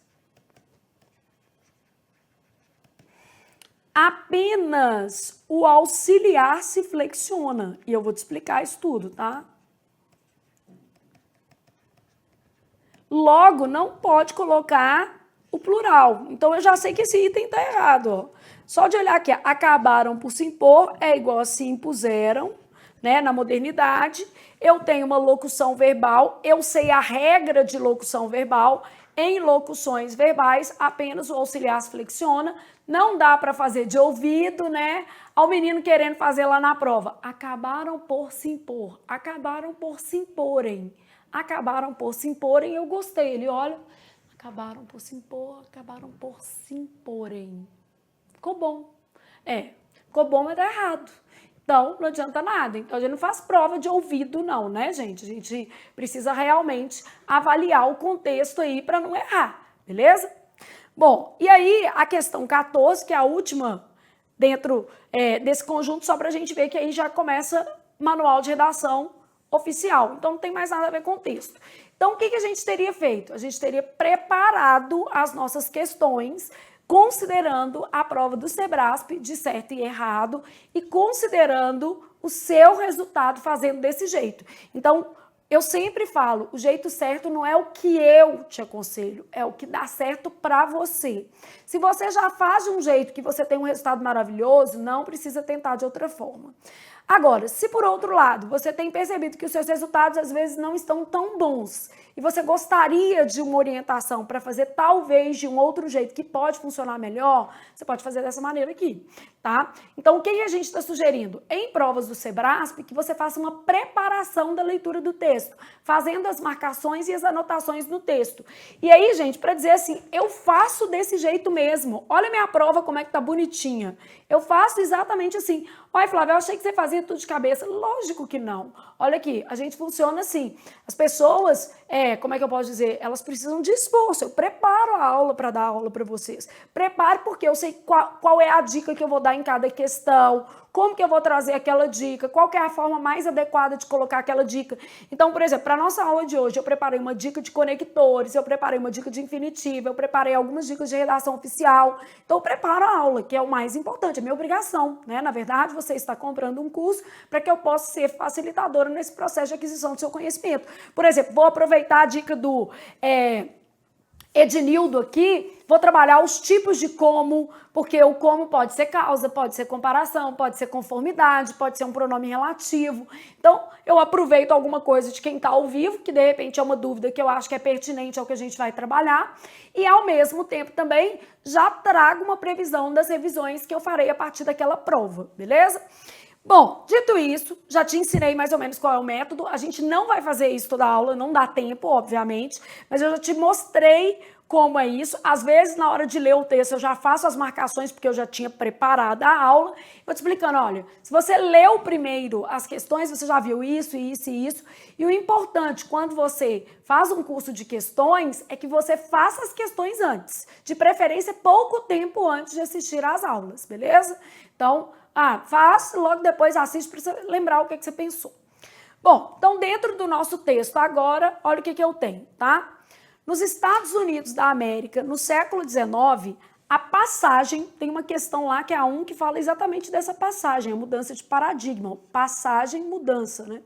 apenas o auxiliar se flexiona. E eu vou te explicar isso tudo, tá? Logo, não pode colocar o plural. Então, eu já sei que esse item está errado. Ó. Só de olhar aqui, acabaram por se impor é igual a se impuseram, né? Na modernidade, eu tenho uma locução verbal, eu sei a regra de locução verbal. Em locuções verbais, apenas o auxiliar se flexiona. Não dá para fazer de ouvido, né? Ao menino querendo fazer lá na prova. Acabaram por se impor, acabaram por se imporem. Acabaram por se imporem, eu gostei. Ele olha, acabaram por se impor, acabaram por se imporem. Ficou bom. Ficou bom, mas tá errado. Então, não adianta nada. Então, a gente não faz prova de ouvido, não, né, gente? A gente precisa realmente avaliar o contexto aí para não errar, beleza? Bom, e aí a questão 14, que é a última dentro desse conjunto, só para a gente ver que aí já começa manual de redação oficial. Então, não tem mais nada a ver com o texto. Então, o que a gente teria feito? A gente teria preparado as nossas questões considerando a prova do Sebrasp de certo e errado e considerando o seu resultado fazendo desse jeito. Então, eu sempre falo, o jeito certo não é o que eu te aconselho, é o que dá certo para você. Se você já faz de um jeito que você tem um resultado maravilhoso, não precisa tentar de outra forma. Agora, se por outro lado, você tem percebido que os seus resultados às vezes não estão tão bons e você gostaria de uma orientação para fazer talvez de um outro jeito que pode funcionar melhor, você pode fazer dessa maneira aqui, tá? Então, o que a gente está sugerindo? Em provas do Sebrasp, que você faça uma preparação da leitura do texto, fazendo as marcações e as anotações no texto. E aí, gente, para dizer assim, eu faço desse jeito mesmo, olha minha prova como é que tá bonitinha. Eu faço exatamente assim. Olha, Flávia, eu achei que você fazia tudo de cabeça. Lógico que não. Olha aqui, a gente funciona assim. As pessoas, como é que eu posso dizer? Elas precisam de esforço. Eu preparo a aula para dar aula para vocês. Preparo porque eu sei qual é a dica que eu vou dar em cada questão, como que eu vou trazer aquela dica, qual que é a forma mais adequada de colocar aquela dica. Então, por exemplo, para a nossa aula de hoje, eu preparei uma dica de conectores, eu preparei uma dica de infinitivo, eu preparei algumas dicas de redação oficial. Então, eu preparo a aula, que é o mais importante, é minha obrigação, né? Na verdade, você está comprando um curso para que eu possa ser facilitadora nesse processo de aquisição do seu conhecimento. Por exemplo, vou aproveitar a dica do Ednildo aqui, vou trabalhar os tipos de como, porque o como pode ser causa, pode ser comparação, pode ser conformidade, pode ser um pronome relativo. Então, eu aproveito alguma coisa de quem está ao vivo, que de repente é uma dúvida que eu acho que é pertinente ao que a gente vai trabalhar, e ao mesmo tempo também já trago uma previsão das revisões que eu farei a partir daquela prova, beleza? Bom, dito isso, já te ensinei mais ou menos qual é o método. A gente não vai fazer isso toda a aula, não dá tempo, obviamente, mas eu já te mostrei como é isso. Às vezes, na hora de ler o texto, eu já faço as marcações, porque eu já tinha preparado a aula. Vou te explicando, olha, se você leu primeiro as questões, você já viu isso, isso e isso. E o importante, quando você faz um curso de questões, é que você faça as questões antes. De preferência, pouco tempo antes de assistir às aulas, beleza? Então, faz, logo depois assiste para você lembrar o que você pensou. Bom, então dentro do nosso texto agora, olha o que eu tenho, tá? Nos Estados Unidos da América, no século XIX, a passagem, tem uma questão lá que é a 1 que fala exatamente dessa passagem, a mudança de paradigma, passagem, mudança, né?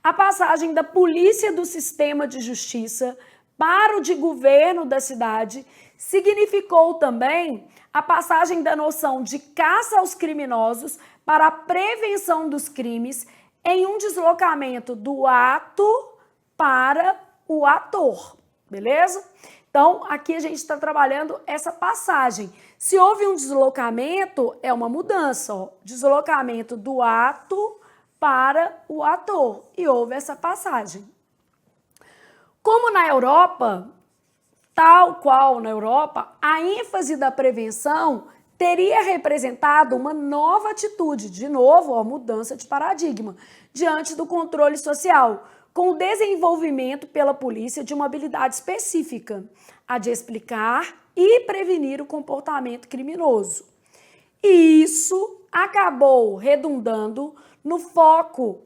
A passagem da polícia do sistema de justiça para o de governo da cidade significou também a passagem da noção de caça aos criminosos para a prevenção dos crimes em um deslocamento do ato para o ator, beleza? Então, aqui a gente está trabalhando essa passagem. Se houve um deslocamento, é uma mudança, ó, deslocamento do ato para o ator, e houve essa passagem. Como na Europa, tal qual na Europa, a ênfase da prevenção teria representado uma nova atitude, de novo, ó, mudança de paradigma, diante do controle social, com o desenvolvimento pela polícia de uma habilidade específica, a de explicar e prevenir o comportamento criminoso. E isso acabou redundando no foco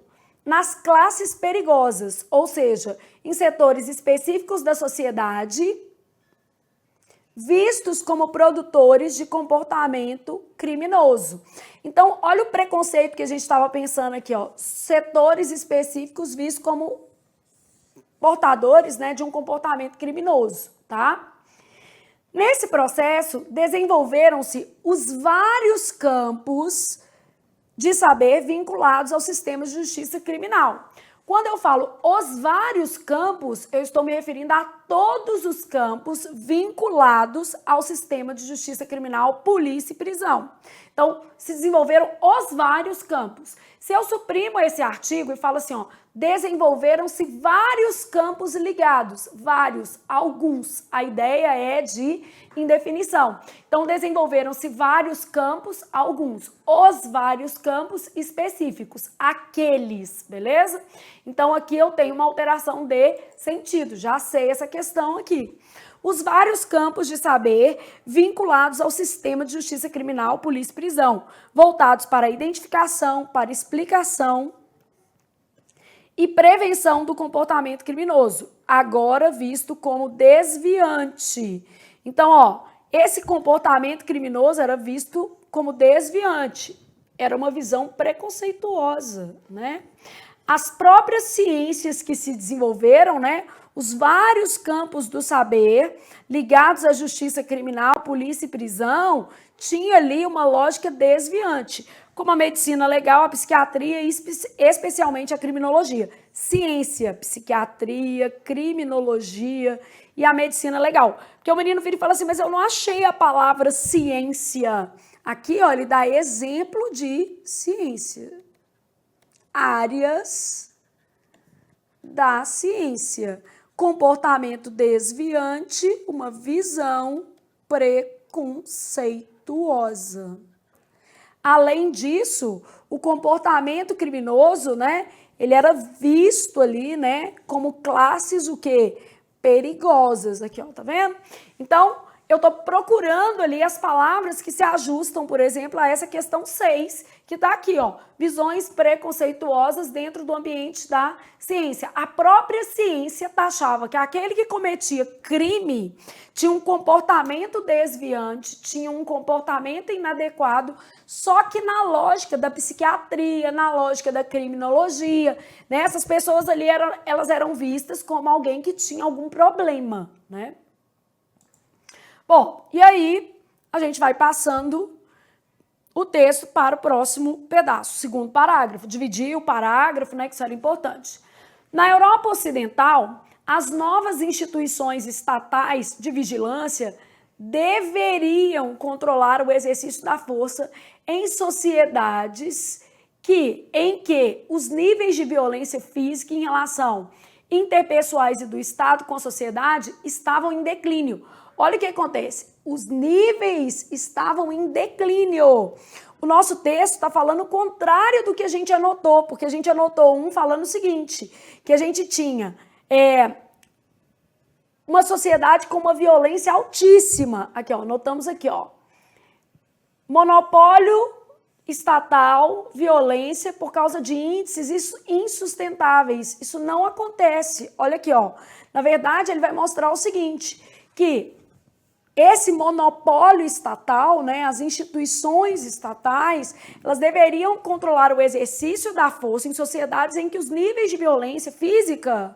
nas classes perigosas, ou seja, em setores específicos da sociedade, vistos como produtores de comportamento criminoso. Então, olha o preconceito que a gente estava pensando aqui, ó, setores específicos vistos como portadores, né, de um comportamento criminoso, tá? Nesse processo, desenvolveram-se os vários campos de saber vinculados ao sistema de justiça criminal. Quando eu falo os vários campos, eu estou me referindo a todos os campos vinculados ao sistema de justiça criminal, polícia e prisão. Então, se desenvolveram os vários campos. Se eu suprimo esse artigo e falo assim, ó, desenvolveram-se vários campos ligados, vários, alguns. A ideia é de indefinição. Então, desenvolveram-se vários campos, alguns. Os vários campos específicos, aqueles, beleza? Então, aqui eu tenho uma alteração de sentido, já sei essa questão aqui. Os vários campos de saber vinculados ao sistema de justiça criminal, polícia e prisão, voltados para a identificação, para explicação e prevenção do comportamento criminoso, agora visto como desviante. Então, ó, esse comportamento criminoso era visto como desviante, era uma visão preconceituosa, né? As próprias ciências que se desenvolveram, né? Os vários campos do saber ligados à justiça criminal, polícia e prisão, tinha ali uma lógica desviante, como a medicina legal, a psiquiatria e especialmente a criminologia. Ciência, psiquiatria, criminologia e a medicina legal. Porque o menino vira e fala assim, mas eu não achei a palavra ciência. Aqui, ó, ele dá exemplo de ciência. Áreas da ciência. Comportamento desviante, uma visão preconceituosa. Além disso, o comportamento criminoso, né, ele era visto ali, né, como classes o quê? Perigosas. Aqui, ó, tá vendo? Então, eu estou procurando ali as palavras que se ajustam, por exemplo, a essa questão 6, que está aqui, ó, visões preconceituosas dentro do ambiente da ciência. A própria ciência taxava que aquele que cometia crime tinha um comportamento desviante, tinha um comportamento inadequado, só que na lógica da psiquiatria, na lógica da criminologia, né, essas pessoas ali elas eram vistas como alguém que tinha algum problema, né? Bom, e aí a gente vai passando o texto para o próximo pedaço, segundo parágrafo. Dividir o parágrafo, né, que isso era importante. Na Europa Ocidental, as novas instituições estatais de vigilância deveriam controlar o exercício da força em sociedades em que os níveis de violência física em relação interpessoais e do Estado com a sociedade estavam em declínio. Olha o que acontece, os níveis estavam em declínio. O nosso texto está falando o contrário do que a gente anotou, porque a gente anotou falando o seguinte, que a gente tinha uma sociedade com uma violência altíssima. Aqui, ó, anotamos aqui, ó. Monopólio estatal, violência por causa de índices insustentáveis. Isso não acontece. Olha aqui, ó. Na verdade, ele vai mostrar o seguinte, que esse monopólio estatal, né, as instituições estatais, elas deveriam controlar o exercício da força em sociedades em que os níveis de violência física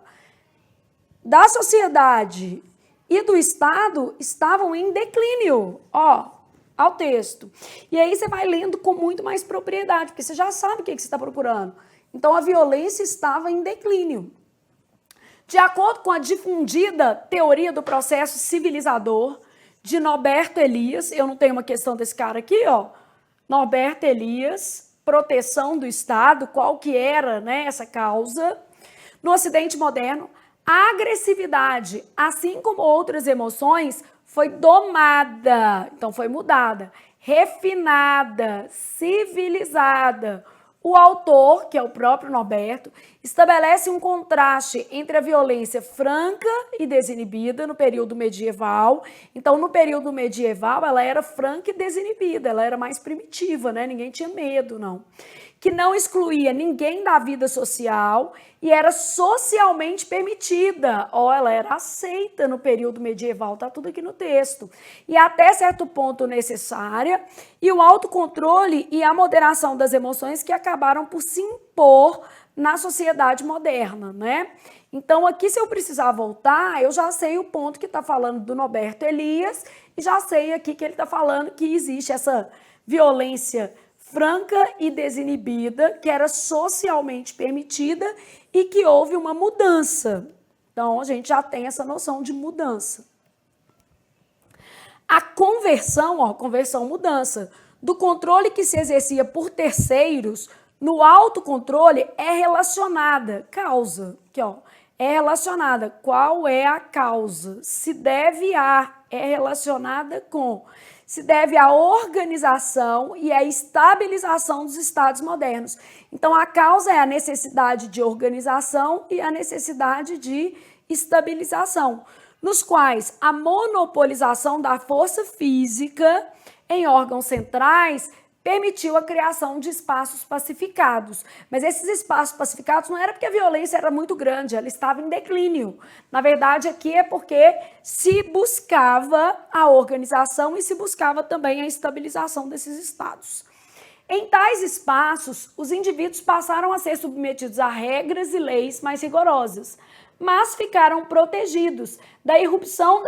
da sociedade e do Estado estavam em declínio. Ó, ao texto. E aí você vai lendo com muito mais propriedade, porque você já sabe o que você está procurando. Então, a violência estava em declínio. De acordo com a difundida teoria do processo civilizador de Norberto Elias, eu não tenho uma questão desse cara aqui, ó, Norberto Elias, proteção do Estado, qual que era, né, essa causa? No Ocidente moderno, a agressividade, assim como outras emoções, foi domada, então foi mudada, refinada, civilizada. O autor, que é o próprio Norberto, estabelece um contraste entre a violência franca e desinibida no período medieval. Então, no período medieval, ela era franca e desinibida, ela era mais primitiva, né? Ninguém tinha medo, não. Que não excluía ninguém da vida social e era socialmente permitida. Ó, ela era aceita no período medieval, tá tudo aqui no texto. E até certo ponto necessária, e o autocontrole e a moderação das emoções que acabaram por se impor na sociedade moderna, né? Então, aqui, se eu precisar voltar, eu já sei o ponto que está falando do Norberto Elias e já sei aqui que ele está falando que existe essa violência franca e desinibida, que era socialmente permitida e que houve uma mudança. Então, a gente já tem essa noção de mudança. A conversão, ó, conversão, mudança, do controle que se exercia por terceiros no autocontrole é relacionada, causa, aqui, ó, é relacionada. Qual é a causa? Se deve a, é relacionada com... se deve à organização e à estabilização dos estados modernos. Então, a causa é a necessidade de organização e a necessidade de estabilização, nos quais a monopolização da força física em órgãos centrais permitiu a criação de espaços pacificados. Mas esses espaços pacificados não era porque a violência era muito grande, ela estava em declínio. Na verdade, aqui é porque se buscava a organização e se buscava também a estabilização desses estados. Em tais espaços, os indivíduos passaram a ser submetidos a regras e leis mais rigorosas, mas ficaram protegidos da irrupção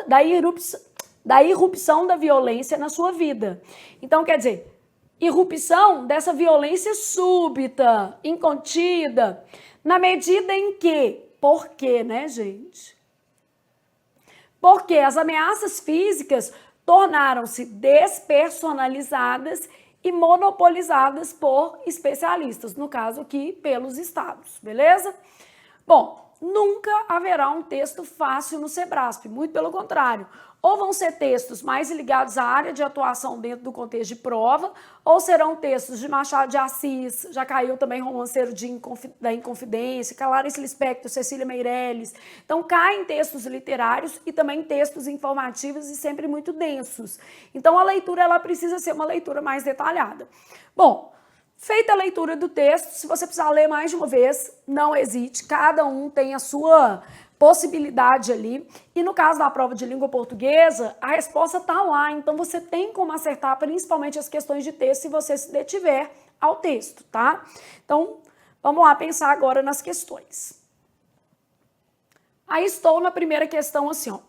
da violência na sua vida. Então, quer dizer, irrupção dessa violência súbita, incontida, na medida em que, por quê, né, gente? Porque as ameaças físicas tornaram-se despersonalizadas e monopolizadas por especialistas, no caso aqui, pelos estados, beleza? Bom, nunca haverá um texto fácil no Sebrasp, muito pelo contrário. Ou vão ser textos mais ligados à área de atuação dentro do contexto de prova, ou serão textos de Machado de Assis, já caiu também Romanceiro da Inconfidência, Clarice Lispector, Cecília Meirelles. Então, caem textos literários e também textos informativos e sempre muito densos. Então, a leitura ela precisa ser uma leitura mais detalhada. Bom, feita a leitura do texto, se você precisar ler mais de uma vez, não hesite, cada um tem a sua possibilidade ali. E no caso da prova de língua portuguesa, a resposta está lá, então você tem como acertar principalmente as questões de texto se você se detiver ao texto, tá? Então, vamos lá pensar agora nas questões. Aí estou na primeira questão assim, ó.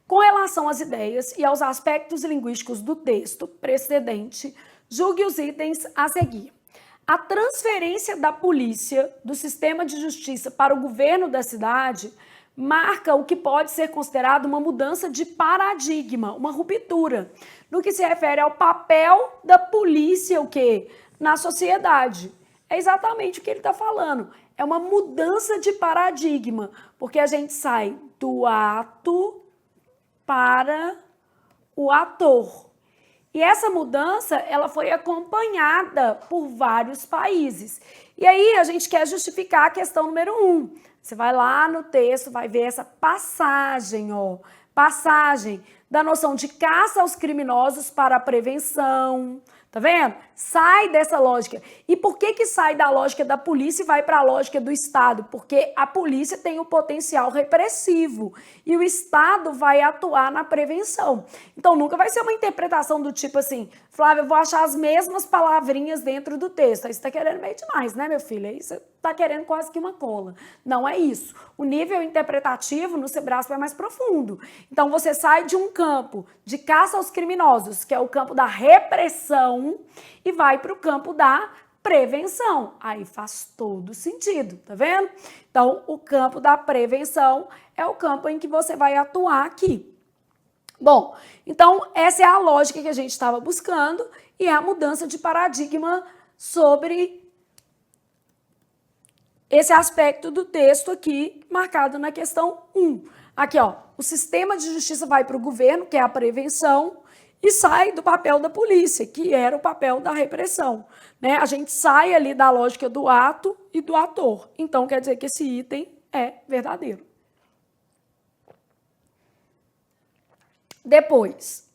Com relação às ideias e aos aspectos linguísticos do texto precedente, julgue os itens a seguir. A transferência da polícia do sistema de justiça para o governo da cidade marca o que pode ser considerado uma mudança de paradigma, uma ruptura, no que se refere ao papel da polícia, o quê? Na sociedade. É exatamente o que ele está falando. É uma mudança de paradigma, porque a gente sai do ato para o ator. E essa mudança, ela foi acompanhada por vários países. E aí a gente quer justificar a questão número 1. Você vai lá no texto, vai ver essa passagem, ó. Passagem da noção de caça aos criminosos para a prevenção. Tá vendo? Sai dessa lógica. E por que sai da lógica da polícia e vai para a lógica do Estado? Porque a polícia tem o potencial repressivo e o Estado vai atuar na prevenção. Então nunca vai ser uma interpretação do tipo assim, Flávia, eu vou achar as mesmas palavrinhas dentro do texto. Aí você tá querendo meio demais, né, meu filho? Aí você tá querendo quase que uma cola. Não é isso. O nível interpretativo no Sebrasp é mais profundo. Então você sai de um campo de caça aos criminosos, que é o campo da repressão, e vai para o campo da prevenção. Aí faz todo sentido, tá vendo? Então, o campo da prevenção é o campo em que você vai atuar aqui. Bom, então essa é a lógica que a gente estava buscando e é a mudança de paradigma sobre esse aspecto do texto aqui, marcado na questão 1. Aqui, ó, o sistema de justiça vai para o governo, que é a prevenção, e sai do papel da polícia, que era o papel da repressão. Né? A gente sai ali da lógica do ato e do ator. Então, quer dizer que esse item é verdadeiro. Depois,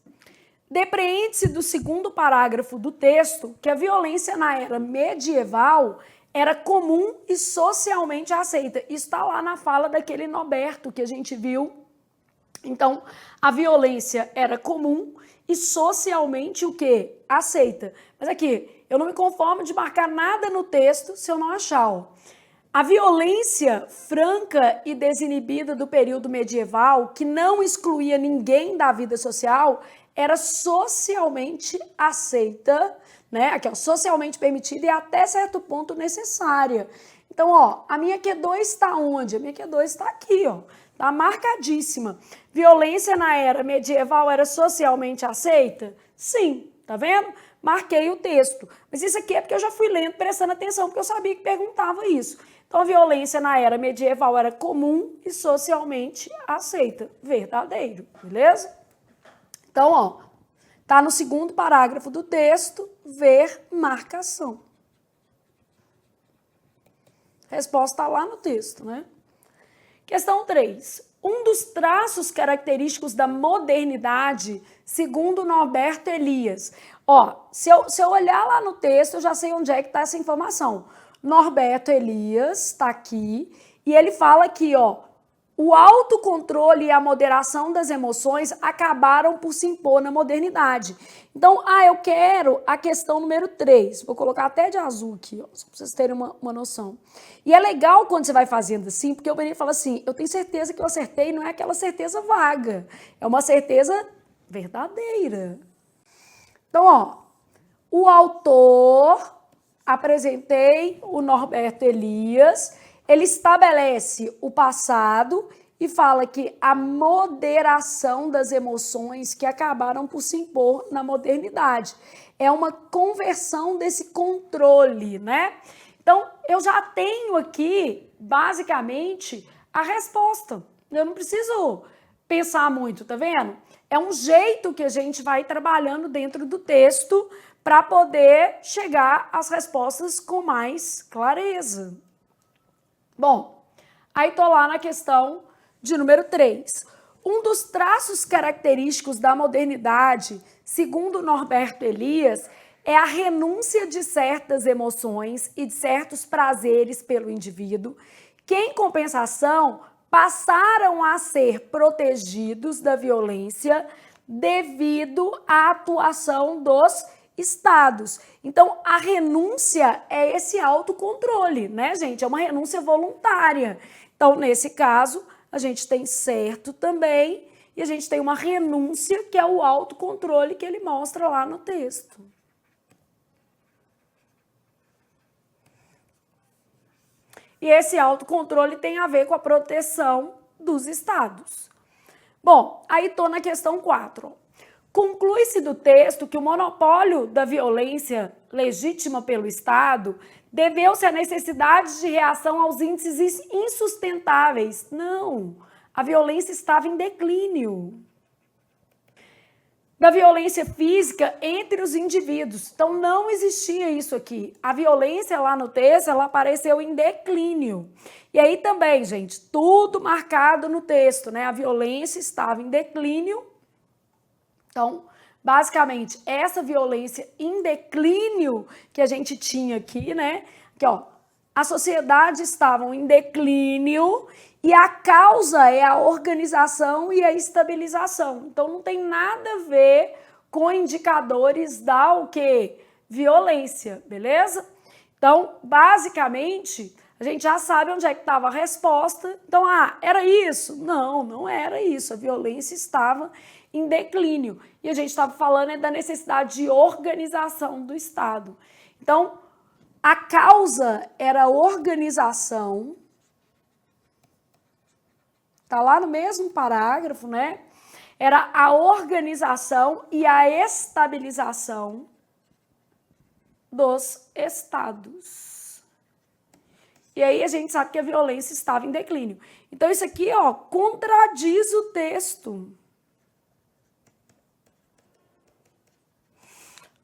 depreende-se do segundo parágrafo do texto que a violência na era medieval era comum e socialmente aceita. Isso está lá na fala daquele Norberto que a gente viu. Então, a violência era comum e socialmente o quê? Aceita. Mas aqui, eu não me conformo de marcar nada no texto se eu não achar. Ó. A violência franca e desinibida do período medieval, que não excluía ninguém da vida social, era socialmente aceita, né? Aqui, ó, socialmente permitida e até certo ponto necessária. Então, ó, a minha Q2 está onde? A minha Q2 está aqui, ó. Tá marcadíssima. Violência na era medieval era socialmente aceita? Sim, tá vendo? Marquei o texto. Mas isso aqui é porque eu já fui lendo, prestando atenção, porque eu sabia que perguntava isso. Então, a violência na era medieval era comum e socialmente aceita. Verdadeiro, beleza? Então, ó, tá no segundo parágrafo do texto, ver marcação. Resposta tá lá no texto, né? Questão 3. Um dos traços característicos da modernidade, segundo Norberto Elias. Ó, se eu olhar lá no texto, eu já sei onde é que está essa informação. Norberto Elias está aqui e ele fala aqui, ó, o autocontrole e a moderação das emoções acabaram por se impor na modernidade. Então, eu quero a questão número 3. Vou colocar até de azul aqui, ó, só para vocês terem uma noção. E é legal quando você vai fazendo assim, porque o Benito fala assim, eu tenho certeza que eu acertei, não é aquela certeza vaga, é uma certeza verdadeira. Então, ó, o autor, apresentei o Norberto Elias, ele estabelece o passado e fala que a moderação das emoções que acabaram por se impor na modernidade. É uma conversão desse controle, né? Então, eu já tenho aqui, basicamente, a resposta. Eu não preciso pensar muito, tá vendo? É um jeito que a gente vai trabalhando dentro do texto para poder chegar às respostas com mais clareza. Bom, aí tô lá na questão de número 3. Um dos traços característicos da modernidade, segundo Norberto Elias, é a renúncia de certas emoções e de certos prazeres pelo indivíduo, que, em compensação, passaram a ser protegidos da violência devido à atuação dos estados. Então, a renúncia é esse autocontrole, né, gente? É uma renúncia voluntária. Então, nesse caso, a gente tem certo também e a gente tem uma renúncia que é o autocontrole que ele mostra lá no texto. E esse autocontrole tem a ver com a proteção dos estados. Bom, aí estou na questão 4. Conclui-se do texto que o monopólio da violência legítima pelo Estado deveu-se à necessidade de reação aos índices insustentáveis. Não, a violência estava em declínio. Da violência física entre os indivíduos. Então, não existia isso aqui. A violência lá no texto, ela apareceu em declínio. E aí também, gente, tudo marcado no texto, né? A violência estava em declínio Então, basicamente, essa violência em declínio que a gente tinha aqui, né? Aqui, ó, a sociedade estava em declínio e a causa é a organização e a estabilização. Então, não tem nada a ver com indicadores da o quê? Violência, beleza? Então, basicamente, a gente já sabe onde é que estava a resposta. Então, era isso? Não, não era isso. A violência estava em declínio. E a gente estava falando da necessidade de organização do Estado. Então, a causa era a organização. Está lá no mesmo parágrafo, né? Era a organização e a estabilização dos estados. E aí a gente sabe que a violência estava em declínio. Então isso aqui, ó, contradiz o texto.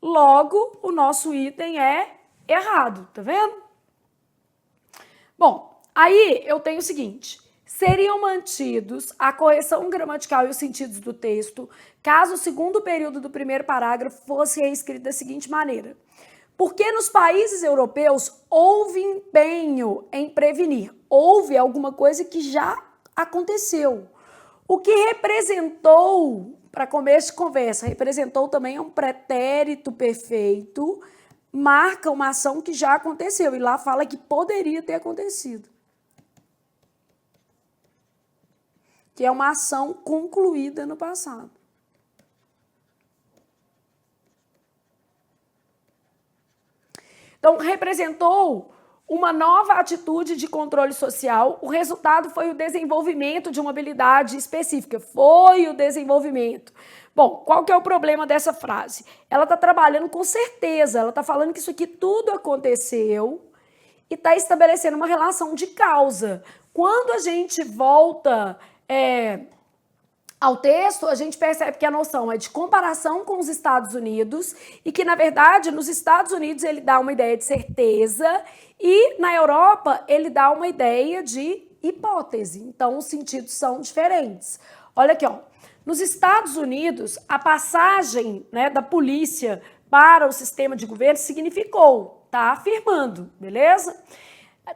Logo, o nosso item é errado, tá vendo? Bom, aí eu tenho o seguinte: seriam mantidos a correção gramatical e os sentidos do texto caso o segundo período do primeiro parágrafo fosse reescrito da seguinte maneira: porque nos países europeus houve empenho em prevenir, houve alguma coisa que já aconteceu. O que representou, para começo de conversa, representou também um pretérito perfeito, marca uma ação que já aconteceu, e lá fala que poderia ter acontecido. Que é uma ação concluída no passado. Então, representou uma nova atitude de controle social. O resultado foi o desenvolvimento de uma habilidade específica. Foi o desenvolvimento. Bom, qual que é o problema dessa frase? Ela está trabalhando com certeza, ela está falando que isso aqui tudo aconteceu e está estabelecendo uma relação de causa. Quando a gente volta ao texto, a gente percebe que a noção é de comparação com os Estados Unidos e que, na verdade, nos Estados Unidos ele dá uma ideia de certeza e na Europa ele dá uma ideia de hipótese. Então, os sentidos são diferentes. Olha aqui, ó. Nos Estados Unidos, a passagem, né, da polícia para o sistema de governo significou, tá afirmando, beleza?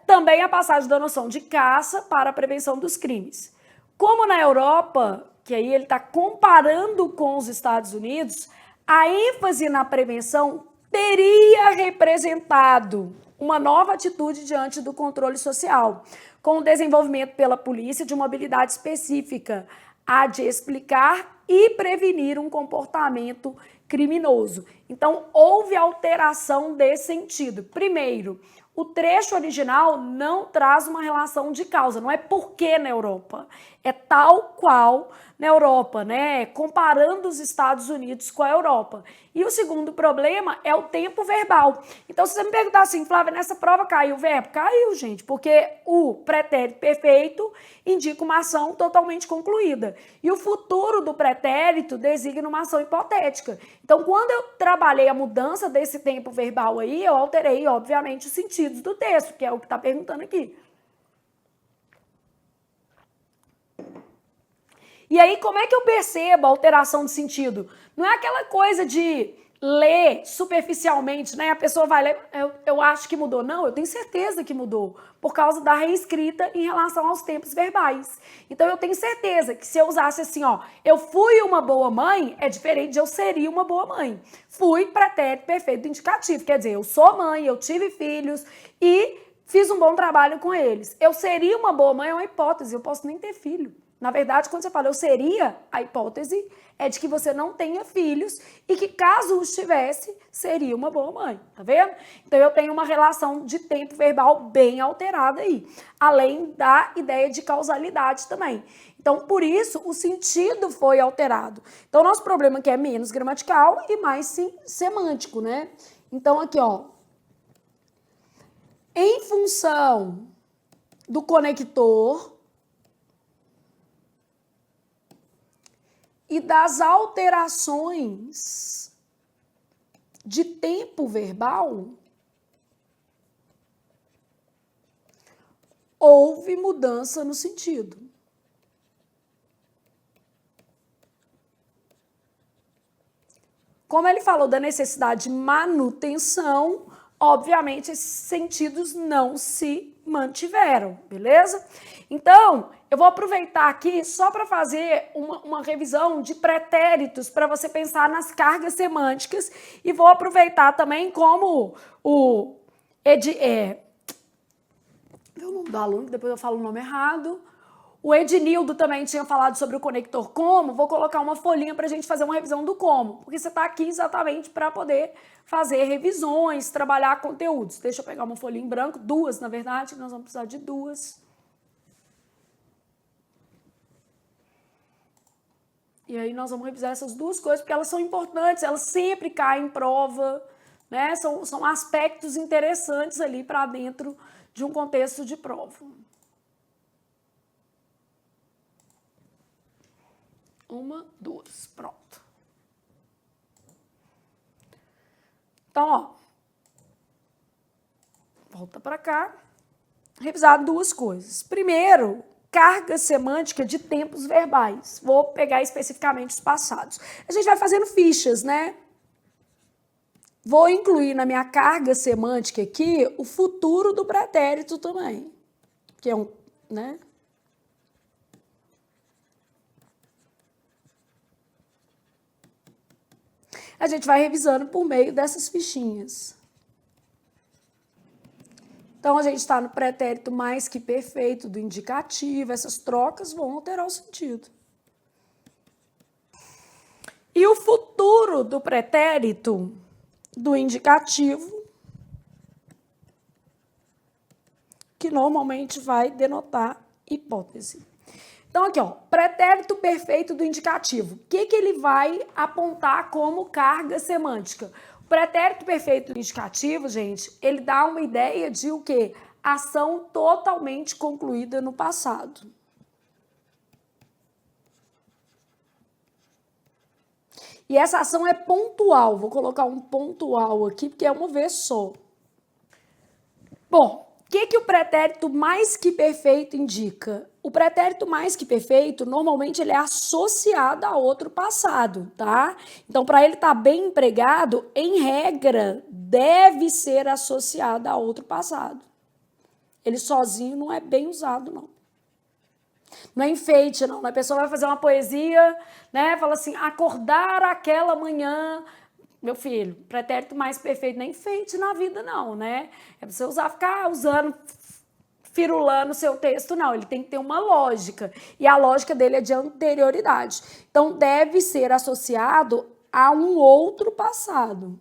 Também a passagem da noção de caça para a prevenção dos crimes. Como na Europa, que aí ele está comparando com os Estados Unidos, a ênfase na prevenção teria representado uma nova atitude diante do controle social, com o desenvolvimento pela polícia de uma habilidade específica, a de explicar e prevenir um comportamento criminoso. Então, houve alteração desse sentido. Primeiro, o trecho original não traz uma relação de causa, não é porque na Europa, é tal qual na Europa, né? Comparando os Estados Unidos com a Europa. E o segundo problema é o tempo verbal. Então, se você me perguntar assim, Flávia, nessa prova caiu o verbo? Caiu, gente, porque o pretérito perfeito indica uma ação totalmente concluída. E o futuro do pretérito designa uma ação hipotética. Então, quando eu trabalhei a mudança desse tempo verbal aí, eu alterei, obviamente, os sentidos do texto, que é o que está perguntando aqui. E aí, como é que eu percebo a alteração de sentido? Não é aquela coisa de ler superficialmente, né? A pessoa vai ler, eu acho que mudou. Não, eu tenho certeza que mudou, por causa da reescrita em relação aos tempos verbais. Então, eu tenho certeza que se eu usasse assim, ó, eu fui uma boa mãe, é diferente de eu seria uma boa mãe. Fui pretérito perfeito indicativo, quer dizer, eu sou mãe, eu tive filhos e fiz um bom trabalho com eles. Eu seria uma boa mãe é uma hipótese, eu posso nem ter filho. Na verdade, quando você fala eu seria, a hipótese é de que você não tenha filhos e que caso os tivesse, seria uma boa mãe, tá vendo? Então eu tenho uma relação de tempo verbal bem alterada aí, além da ideia de causalidade também. Então, por isso, o sentido foi alterado. Então, nosso problema aqui é menos gramatical e mais sim semântico, né? Então, aqui, ó, em função do conector e das alterações de tempo verbal, houve mudança no sentido. Como ele falou da necessidade de manutenção, obviamente esses sentidos não se mantiveram, beleza? Então, eu vou aproveitar aqui só para fazer uma revisão de pretéritos para você pensar nas cargas semânticas e vou aproveitar também como o o nome do aluno, depois eu falo o nome errado. O Ednildo também tinha falado sobre o conector como. Vou colocar uma folhinha para a gente fazer uma revisão do como, porque você está aqui exatamente para poder fazer revisões, trabalhar conteúdos. Deixa eu pegar uma folhinha em branco, duas, na verdade, nós vamos precisar de duas. E aí nós vamos revisar essas duas coisas, porque elas são importantes, elas sempre caem em prova, né? São aspectos interessantes ali para dentro de um contexto de prova. Uma, duas, pronto. Então, ó, volta para cá, revisar duas coisas. Primeiro, carga semântica de tempos verbais. Vou pegar especificamente os passados. A gente vai fazendo fichas, né? Vou incluir na minha carga semântica aqui o futuro do pretérito também, que é né? A gente vai revisando por meio dessas fichinhas. Então, a gente está no pretérito mais que perfeito do indicativo, essas trocas vão alterar o sentido. E o futuro do pretérito do indicativo, que normalmente vai denotar hipótese. Então, aqui, ó, pretérito perfeito do indicativo. O que ele vai apontar como carga semântica? O pretérito perfeito do indicativo, gente, ele dá uma ideia de o quê? Ação totalmente concluída no passado. E essa ação é pontual. Vou colocar um pontual aqui, porque é uma vez só. Bom, o que o pretérito mais que perfeito indica? O pretérito mais que perfeito, normalmente, ele é associado a outro passado, tá? Então, para ele estar bem empregado, em regra, deve ser associado a outro passado. Ele sozinho não é bem usado, não. Não é enfeite, não. A pessoa vai fazer uma poesia, né? Fala assim, acordar aquela manhã. Meu filho, pretérito mais perfeito não é enfeite na vida, não, né? É pra você ficar usando, firulando o seu texto, não. Ele tem que ter uma lógica. E a lógica dele é de anterioridade. Então, deve ser associado a um outro passado.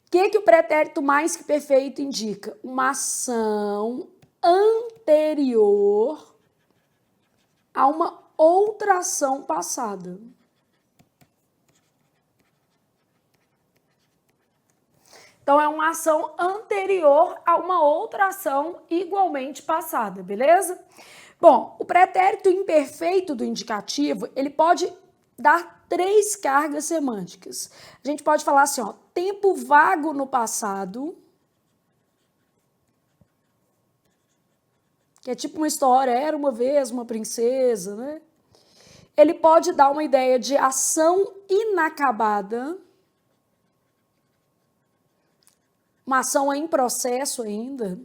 O que o pretérito mais que perfeito indica? Uma ação anterior a uma outra ação passada. Então, é uma ação anterior a uma outra ação igualmente passada, beleza? Bom, o pretérito imperfeito do indicativo, ele pode dar 3 cargas semânticas. A gente pode falar assim, ó, tempo vago no passado, que é tipo uma história, era uma vez uma princesa, né? Ele pode dar uma ideia de ação inacabada, uma ação em processo ainda.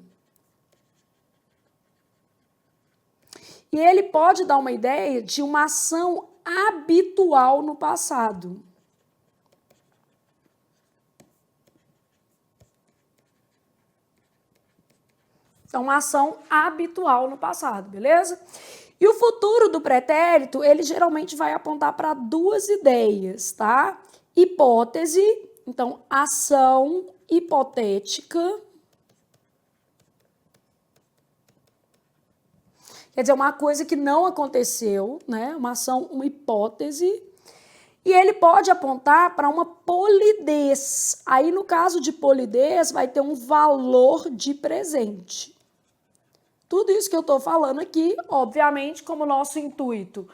E ele pode dar uma ideia de uma ação habitual no passado. Então, uma ação habitual no passado, beleza? E o futuro do pretérito, ele geralmente vai apontar para 2 ideias, tá? Hipótese, então, ação hipotética. Quer dizer, uma coisa que não aconteceu, né? Uma ação, uma hipótese. E ele pode apontar para uma polidez. Aí, no caso de polidez, vai ter um valor de presente. Tudo isso que eu estou falando aqui, obviamente, como nosso intuito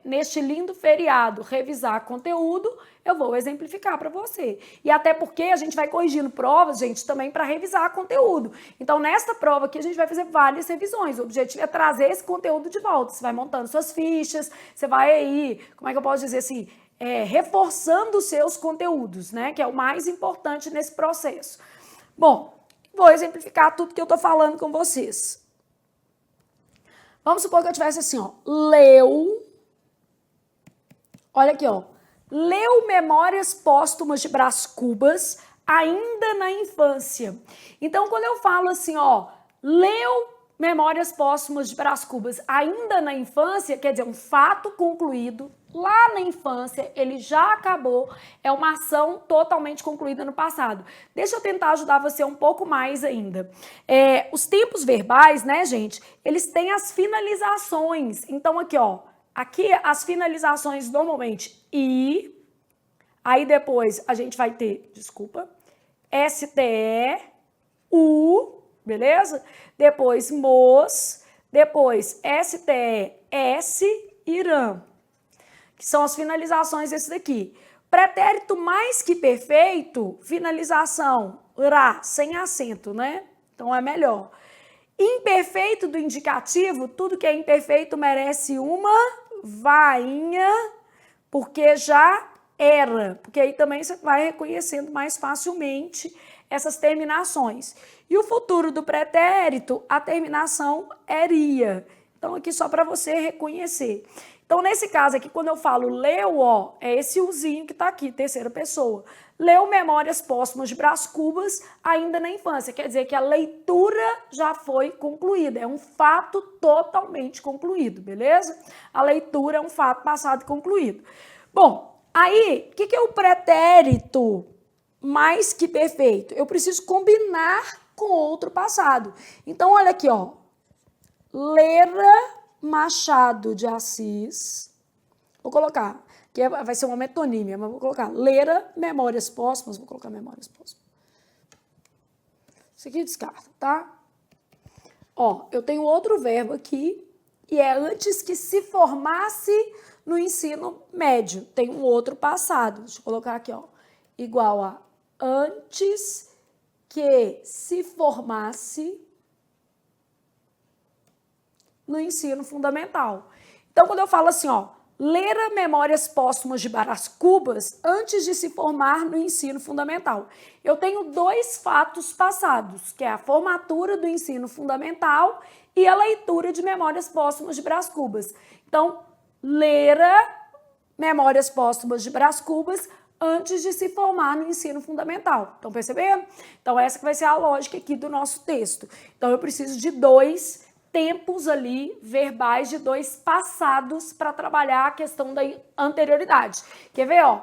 neste lindo feriado, revisar conteúdo, eu vou exemplificar para você. E até porque a gente vai corrigindo provas, gente, também para revisar conteúdo. Então, nesta prova aqui, a gente vai fazer várias revisões. O objetivo é trazer esse conteúdo de volta. Você vai montando suas fichas, você vai aí, como é que eu posso dizer assim, reforçando os seus conteúdos, né? Que é o mais importante nesse processo. Bom, vou exemplificar tudo que eu tô falando com vocês. Vamos supor que eu tivesse assim, ó, olha aqui, ó, leu Memórias Póstumas de Brás Cubas ainda na infância. Então, quando eu falo assim, ó, leu Memórias Póstumas de Brás Cubas ainda na infância, quer dizer, um fato concluído lá na infância, ele já acabou, é uma ação totalmente concluída no passado. Deixa eu tentar ajudar você um pouco mais ainda. Os tempos verbais, né, gente, eles têm as finalizações. Então, aqui, ó, aqui as finalizações normalmente I, aí depois a gente vai ter, STE, U, beleza? Depois mos, depois STE, S, IRAM, que são as finalizações desse daqui. Pretérito mais que perfeito, finalização, ra, sem acento, né? Então é melhor. Imperfeito do indicativo, tudo que é imperfeito merece uma vainha, porque já era. Porque aí também você vai reconhecendo mais facilmente essas terminações. E o futuro do pretérito, a terminação eria. Então, aqui só para você reconhecer. Então, nesse caso aqui, quando eu falo leu, ó, é esse uzinho que está aqui, terceira pessoa. Leu Memórias Póstumas de Brás Cubas ainda na infância. Quer dizer que a leitura já foi concluída. É um fato totalmente concluído, beleza? A leitura é um fato passado e concluído. Bom, aí, o que é o pretérito mais que perfeito? Eu preciso combinar com outro passado. Então, olha aqui, ó. Lera Machado de Assis. Vou colocar, que vai ser uma metonímia, mas vou colocar Lera Memórias Póstumas. Vou colocar Memórias Póstumas. Isso aqui descarta, tá? Ó, eu tenho outro verbo aqui, e é antes que se formasse no ensino médio. Tem um outro passado. Deixa eu colocar aqui, ó. Igual a antes que se formasse no ensino fundamental. Então, quando eu falo assim, ó, lera Memórias Póstumas de Brás Cubas antes de se formar no ensino fundamental. Eu tenho dois fatos passados, que é a formatura do ensino fundamental e a leitura de Memórias Póstumas de Brás Cubas. Então, lera Memórias Póstumas de Brás Cubas antes de se formar no ensino fundamental. Estão percebendo? Então, essa que vai ser a lógica aqui do nosso texto. Então, eu preciso de dois tempos ali verbais, de dois passados para trabalhar a questão da anterioridade. Quer ver, ó?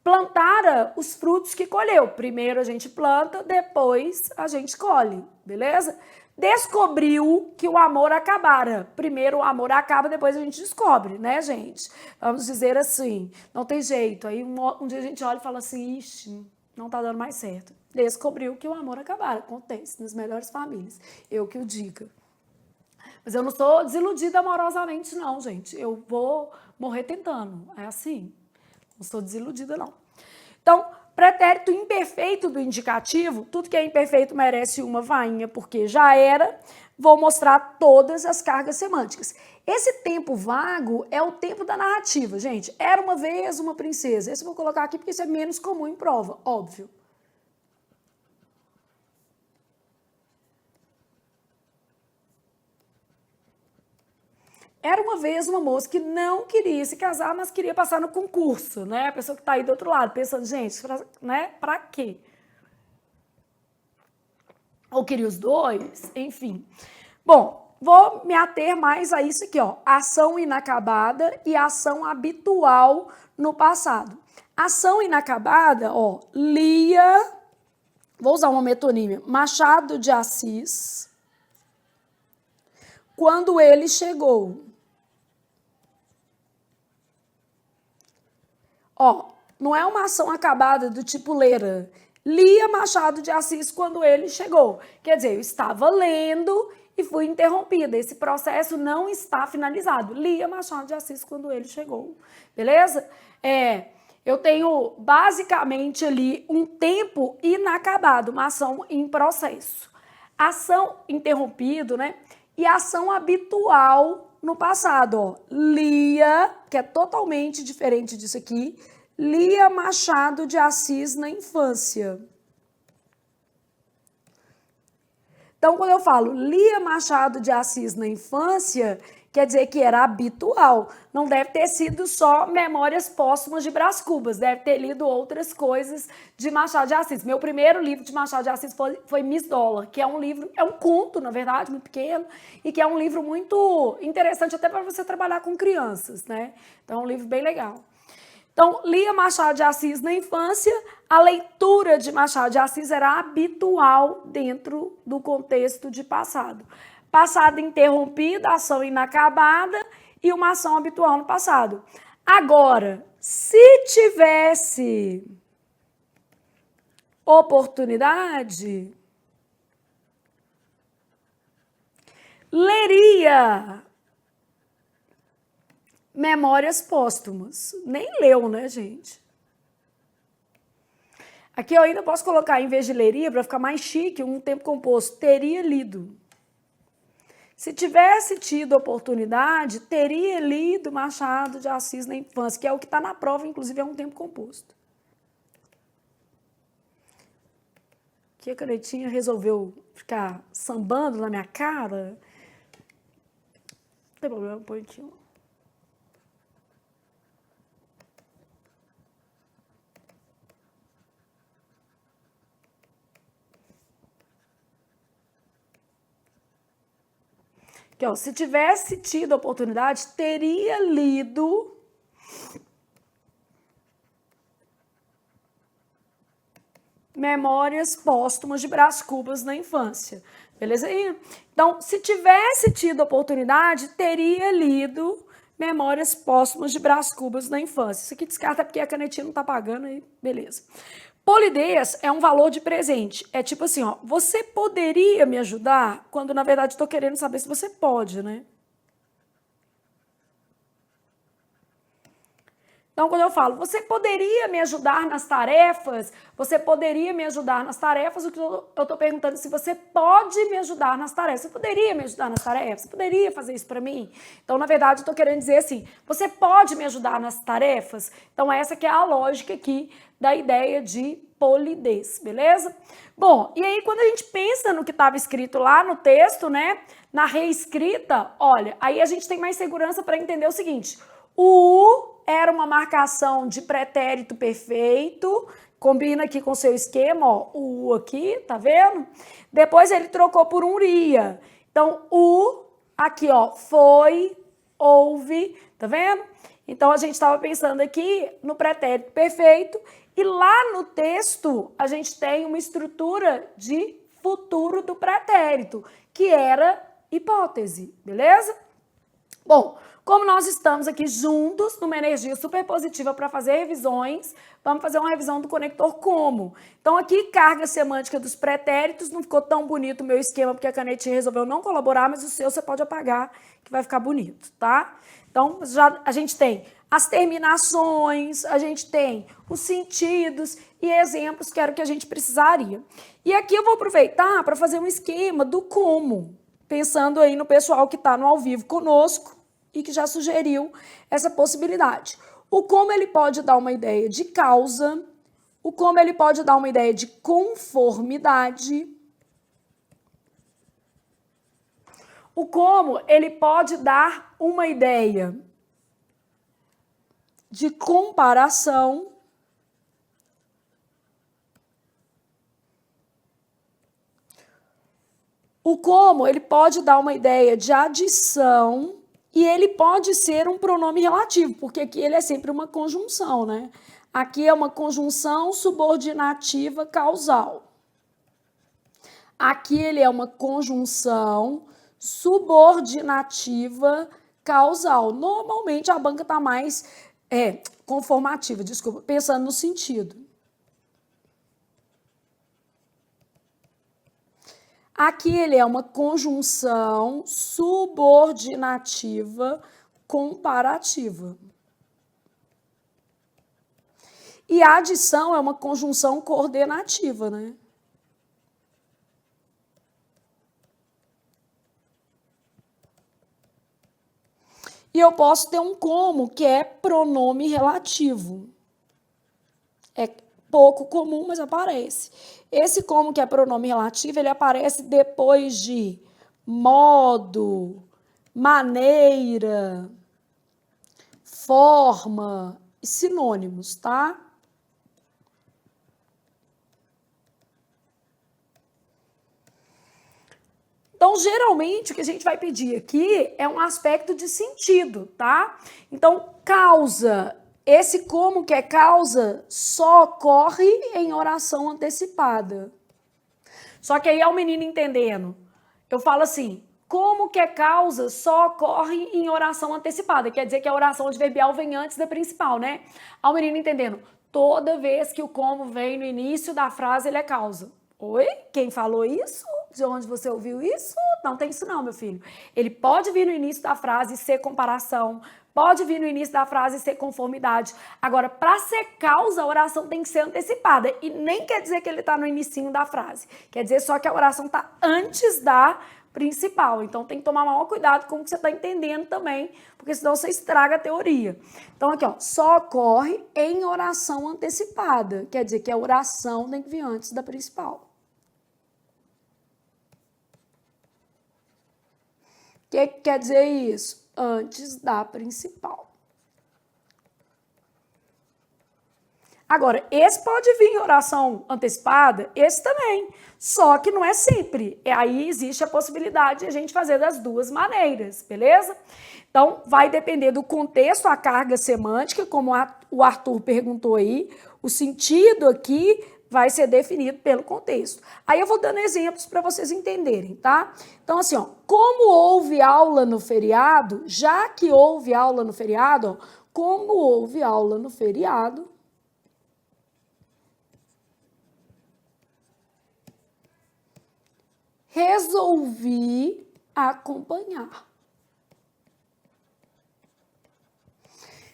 Plantara os frutos que colheu. Primeiro a gente planta, depois a gente colhe, beleza? Descobriu que o amor acabara. Primeiro o amor acaba, depois a gente descobre, né, gente? Vamos dizer assim, não tem jeito. Aí um dia a gente olha e fala assim, ixi, não tá dando mais certo. Descobriu que o amor acabara. Acontece nas melhores famílias. Eu que o diga. Mas eu não sou desiludida amorosamente, não, gente. Eu vou morrer tentando. É assim. Não sou desiludida, não. Então, pretérito imperfeito do indicativo, tudo que é imperfeito merece uma vainha, porque já era. Vou mostrar todas as cargas semânticas. Esse tempo vago é o tempo da narrativa, gente. Era uma vez uma princesa. Esse eu vou colocar aqui porque isso é menos comum em prova, óbvio. Era uma vez uma moça que não queria se casar, mas queria passar no concurso, né? A pessoa que está aí do outro lado, pensando, gente, pra quê? Ou queria os dois, enfim. Bom, vou me ater mais a isso aqui, ó. Ação inacabada e ação habitual no passado. Ação inacabada, ó, lia, vou usar uma metonímia, Machado de Assis, quando ele chegou. Ó, não é uma ação acabada do tipo lera. Lia Machado de Assis quando ele chegou. Quer dizer, eu estava lendo e fui interrompida. Esse processo não está finalizado. Lia Machado de Assis quando ele chegou, beleza? Eu tenho basicamente ali um tempo inacabado, uma ação em processo. Ação interrompido, né? E ação habitual no passado, ó. Lia, que é totalmente diferente disso aqui, lia Machado de Assis na infância. Então, quando eu falo lia Machado de Assis na infância, quer dizer que era habitual. Não deve ter sido só Memórias Póstumas de Brás Cubas, deve ter lido outras coisas de Machado de Assis. Meu primeiro livro de Machado de Assis foi Miss Dollar, que é um livro, é um conto, na verdade, muito pequeno, e que é um livro muito interessante até para você trabalhar com crianças, né? Então, é um livro bem legal. Então, lia Machado de Assis na infância, a leitura de Machado de Assis era habitual dentro do contexto de passado. Passado interrompido, ação inacabada e uma ação habitual no passado. Agora, se tivesse oportunidade, leria Memórias Póstumas. Nem leu, né, gente? Aqui eu ainda posso colocar, em vez de leria, para ficar mais chique, um tempo composto, teria lido. Se tivesse tido oportunidade, teria lido Machado de Assis na infância, que é o que está na prova, inclusive é um tempo composto. Que a canetinha resolveu ficar sambando na minha cara. Não tem problema, põe aqui, ó. Aqui, ó, se tivesse tido a oportunidade, teria lido Memórias Póstumas de Brás Cubas na infância. Beleza aí? Então, se tivesse tido a oportunidade, teria lido Memórias Póstumas de Brás Cubas na infância. Isso aqui descarta porque a canetinha não tá pagando aí, beleza. Polidez é um valor de presente. É tipo assim, ó, você poderia me ajudar? Quando, na verdade, estou querendo saber se você pode, né? Então, quando eu falo, você poderia me ajudar nas tarefas? Você poderia me ajudar nas tarefas? O que eu estou perguntando é se você pode me ajudar nas tarefas. Você poderia me ajudar nas tarefas? Você poderia fazer isso para mim? Então, na verdade, eu estou querendo dizer assim, você pode me ajudar nas tarefas? Então, essa que é a lógica aqui da ideia de polidez, beleza? Bom, e aí quando a gente pensa no que estava escrito lá no texto, né, na reescrita, olha, aí a gente tem mais segurança para entender o seguinte, o U era uma marcação de pretérito perfeito, combina aqui com o seu esquema, ó, o U aqui, tá vendo? Depois ele trocou por um ia. Então, o aqui, ó, foi, houve, tá vendo? Então, a gente estava pensando aqui no pretérito perfeito e lá no texto a gente tem uma estrutura de futuro do pretérito, que era hipótese, beleza? Bom, como nós estamos aqui juntos, numa energia super positiva para fazer revisões, vamos fazer uma revisão do conector como. Então aqui, carga semântica dos pretéritos, não ficou tão bonito o meu esquema, porque a canetinha resolveu não colaborar, mas o seu você pode apagar, que vai ficar bonito, tá? Então, já a gente tem as terminações, a gente tem os sentidos e exemplos que era o que a gente precisaria. E aqui eu vou aproveitar para fazer um esquema do como, pensando aí no pessoal que está no ao vivo conosco e que já sugeriu essa possibilidade. O como ele pode dar uma ideia de causa, o como ele pode dar uma ideia de conformidade, o como ele pode dar uma ideia de comparação, o como ele pode dar uma ideia de adição e ele pode ser um pronome relativo, porque aqui ele é sempre uma conjunção, né? Aqui é uma conjunção subordinativa causal. Aqui ele é uma conjunção subordinativa causal. Normalmente a banca está mais conformativa, desculpa, pensando no sentido. Aqui ele é uma conjunção subordinativa comparativa. E a adição é uma conjunção coordenativa, né? E eu posso ter um como, que é pronome relativo. É pouco comum, mas aparece. Esse como, que é pronome relativo, ele aparece depois de modo, maneira, forma e sinônimos, tá? Então, geralmente, o que a gente vai pedir aqui é um aspecto de sentido, tá? Então, causa, esse como que é causa, só ocorre em oração antecipada. Só que aí é o menino entendendo. Eu falo assim, como que é causa, só ocorre em oração antecipada. Quer dizer que a oração adverbial vem antes da principal, né? Aí o menino entendendo, toda vez que o como vem no início da frase, ele é causa. Oi? Quem falou isso? De onde você ouviu isso? Não tem isso não, meu filho. Ele pode vir no início da frase e ser comparação, pode vir no início da frase e ser conformidade. Agora, para ser causa, a oração tem que ser antecipada. E nem quer dizer que ele está no inicinho da frase. Quer dizer só que a oração está antes da principal. Então, tem que tomar maior cuidado com o que você está entendendo também, porque senão você estraga a teoria. Então, aqui, ó, só ocorre em oração antecipada. Quer dizer que a oração tem que vir antes da principal. O que quer dizer isso? Antes da principal. Agora, esse pode vir em oração antecipada, esse também, só que não é sempre. E aí existe a possibilidade de a gente fazer das duas maneiras, beleza? Então, vai depender do contexto, a carga semântica, como o Arthur perguntou aí, o sentido aqui vai ser definido pelo contexto. Aí eu vou dando exemplos para vocês entenderem, tá? Então, assim, ó, como houve aula no feriado, já que houve aula no feriado, ó, como houve aula no feriado, resolvi acompanhar.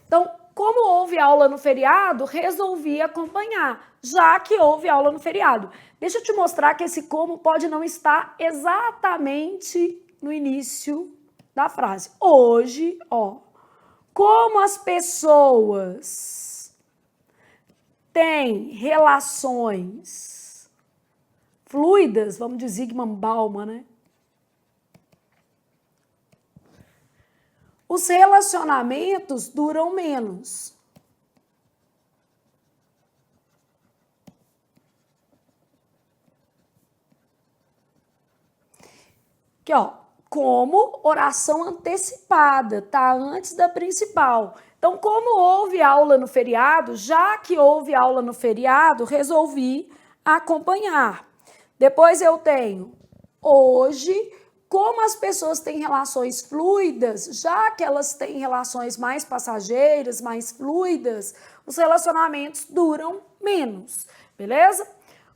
Então, como houve aula no feriado, resolvi acompanhar, já que houve aula no feriado. Deixa eu te mostrar que esse como pode não estar exatamente no início da frase. Hoje, ó, como as pessoas têm relações fluidas, vamos de Zygmunt Bauman, né? Os relacionamentos duram menos. Aqui, ó, como oração antecipada, tá? Antes da principal. Então, como houve aula no feriado, já que houve aula no feriado, resolvi acompanhar. Depois eu tenho hoje, como as pessoas têm relações fluidas, já que elas têm relações mais passageiras, mais fluidas, os relacionamentos duram menos, beleza?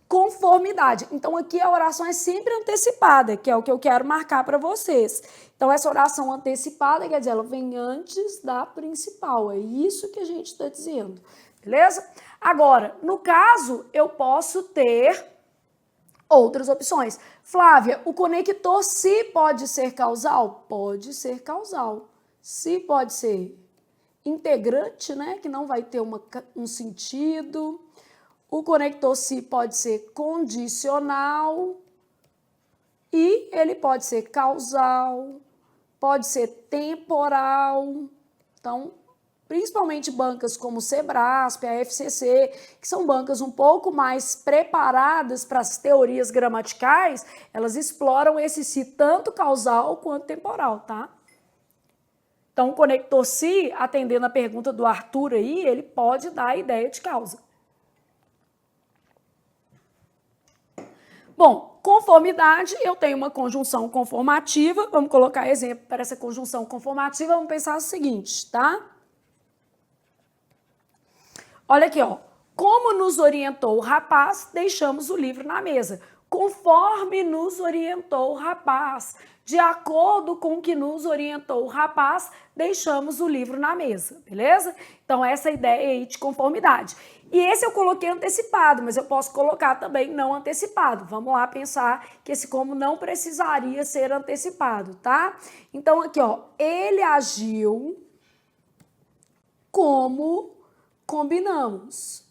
Conformidade. Então, aqui a oração é sempre antecipada, que é o que eu quero marcar para vocês. Então, essa oração antecipada, quer dizer, ela vem antes da principal. É isso que a gente está dizendo, beleza? Agora, no caso, eu posso ter outras opções. Flávia, o conector se pode ser causal? Pode ser causal. Se pode ser integrante, né? Que não vai ter um sentido. O conector se pode ser condicional. E ele pode ser causal. Pode ser temporal. Então, principalmente bancas como o Sebrasp, a FCC, que são bancas um pouco mais preparadas para as teorias gramaticais, elas exploram esse se tanto causal quanto temporal, tá? Então, o conector se, atendendo a pergunta do Arthur aí, ele pode dar a ideia de causa. Bom, conformidade, eu tenho uma conjunção conformativa, vamos colocar exemplo para essa conjunção conformativa, vamos pensar o seguinte, tá? Olha aqui, ó. Como nos orientou o rapaz, deixamos o livro na mesa. conforme nos orientou o rapaz. De acordo com o que nos orientou o rapaz, deixamos o livro na mesa, beleza? Então, essa ideia aí de conformidade. E esse eu coloquei antecipado, mas eu posso colocar também não antecipado. Vamos lá pensar que esse como não precisaria ser antecipado, tá? Então, aqui, ó, ele agiu como combinamos.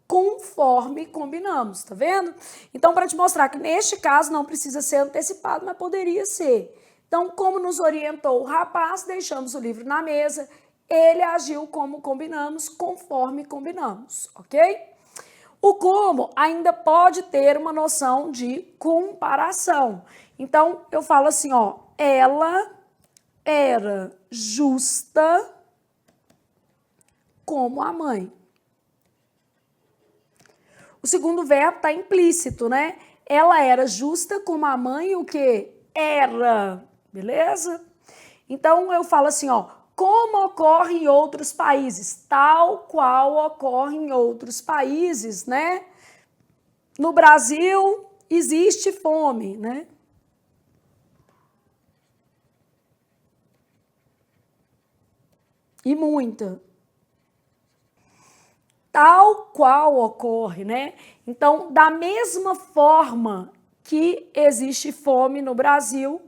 Conforme combinamos, tá vendo? Então, para te mostrar que neste caso não precisa ser antecipado, mas poderia ser. Então, como nos orientou o rapaz, deixamos o livro na mesa, ele agiu como combinamos, conforme combinamos, ok? O como ainda pode ter uma noção de comparação. Então, eu falo assim, ó, ela era justa como a mãe. O segundo verbo está implícito, né? Ela era justa como a mãe, o que? Era, beleza? Então, eu falo assim, ó, como ocorre em outros países, tal qual ocorre em outros países, né? No Brasil, existe fome, né? E muita. Tal qual ocorre, né? Então, da mesma forma que existe fome no Brasil,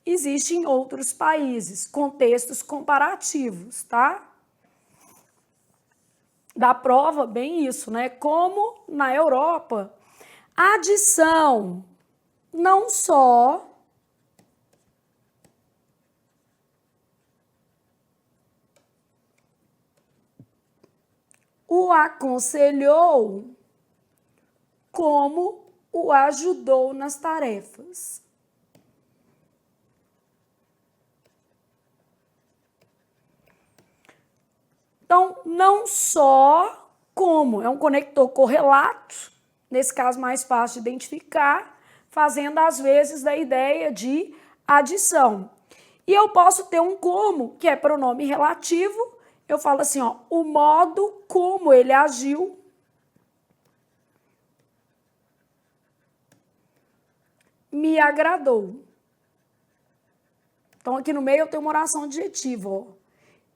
existe em outros países, contextos comparativos, tá? Da prova, bem isso, né? Como na Europa, a adição não só o aconselhou, como o ajudou nas tarefas. Então, não só como, é um conector correlato, nesse caso mais fácil de identificar, fazendo às vezes da ideia de adição. E eu posso ter um como, que é pronome relativo, eu falo assim, ó, o modo como ele agiu me agradou. Então, aqui no meio eu tenho uma oração adjetiva, ó.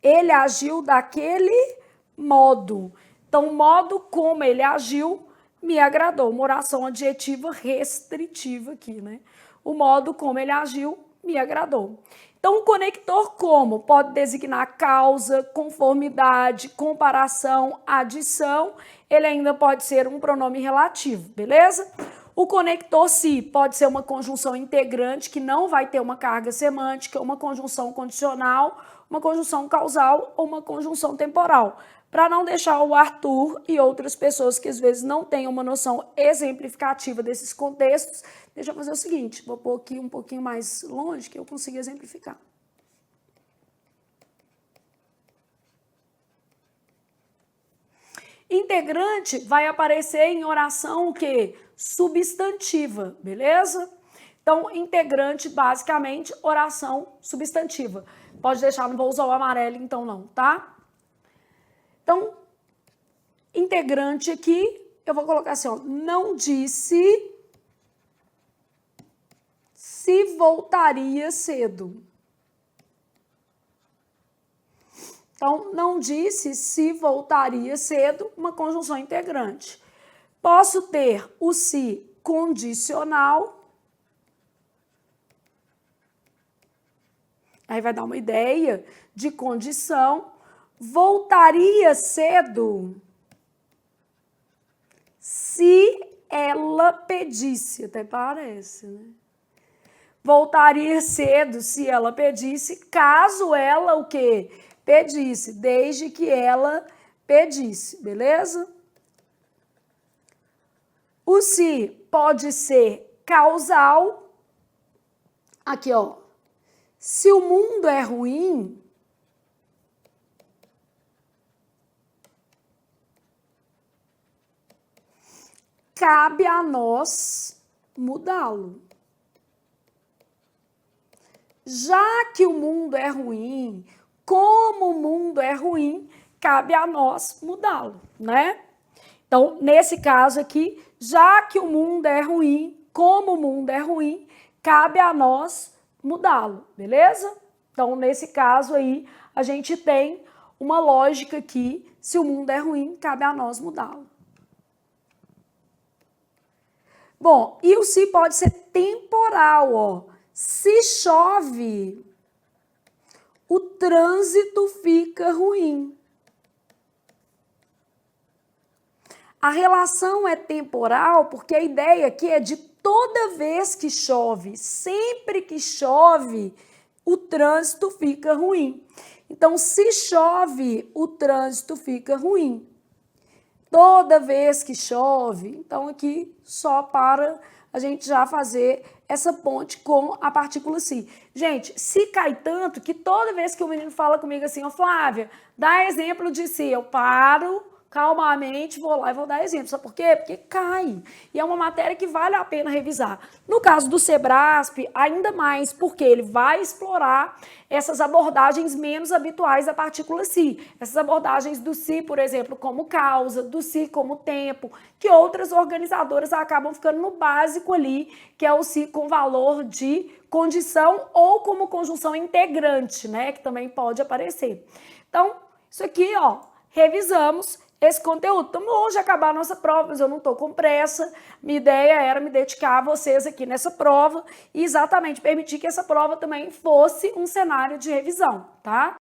Ele agiu daquele modo. Então, o modo como ele agiu me agradou. Uma oração adjetiva restritiva aqui, né? O modo como ele agiu me agradou. Então, o conector como pode designar causa, conformidade, comparação, adição. Ele ainda pode ser um pronome relativo, beleza? O conector se pode ser uma conjunção integrante que não vai ter uma carga semântica, uma conjunção condicional, uma conjunção causal ou uma conjunção temporal. Para não deixar o Arthur e outras pessoas que às vezes não têm uma noção exemplificativa desses contextos, deixa eu fazer o seguinte, vou pôr aqui um pouquinho mais longe que eu consiga exemplificar. Integrante vai aparecer em oração o quê? Substantiva, beleza? Então, integrante, basicamente, oração substantiva. Pode deixar, não vou usar o amarelo então não, tá? Então, integrante aqui, eu vou colocar assim, ó, não disse se voltaria cedo. Então, não disse se voltaria cedo, uma conjunção integrante. Posso ter o se condicional. Aí vai dar uma ideia de condição. Voltaria cedo se ela pedisse. Até parece, né? Voltaria cedo se ela pedisse, caso ela o quê? Pedisse, desde que ela pedisse, beleza? O se pode ser causal. Aqui, ó. Se o mundo é ruim, cabe a nós mudá-lo. Já que o mundo é ruim, como o mundo é ruim, cabe a nós mudá-lo, né? Então, nesse caso aqui, já que o mundo é ruim, como o mundo é ruim, cabe a nós mudá-lo, beleza? Então, nesse caso aí, a gente tem uma lógica aqui, se o mundo é ruim, cabe a nós mudá-lo. Bom, e o se pode ser temporal, ó. Se chove, o trânsito fica ruim. A relação é temporal porque a ideia aqui é de toda vez que chove, sempre que chove, o trânsito fica ruim. Então, se chove, o trânsito fica ruim. Toda vez que chove, então aqui só para a gente já fazer essa ponte com a partícula se. Gente, se cai tanto que toda vez que o menino fala comigo assim, ó, Flávia, dá exemplo de se, eu paro calmamente, vou lá e vou dar exemplo. Sabe por quê? Porque cai. E é uma matéria que vale a pena revisar. No caso do Sebrasp, ainda mais, porque ele vai explorar essas abordagens menos habituais da partícula si. Essas abordagens do si, por exemplo, como causa, do si como tempo, que outras organizadoras acabam ficando no básico ali, que é o si com valor de condição ou como conjunção integrante, né? Que também pode aparecer. Então, isso aqui, ó, revisamos esse conteúdo. Estamos longe de acabar a nossa prova, mas eu não estou com pressa. Minha ideia era me dedicar a vocês aqui nessa prova e exatamente permitir que essa prova também fosse um cenário de revisão, tá?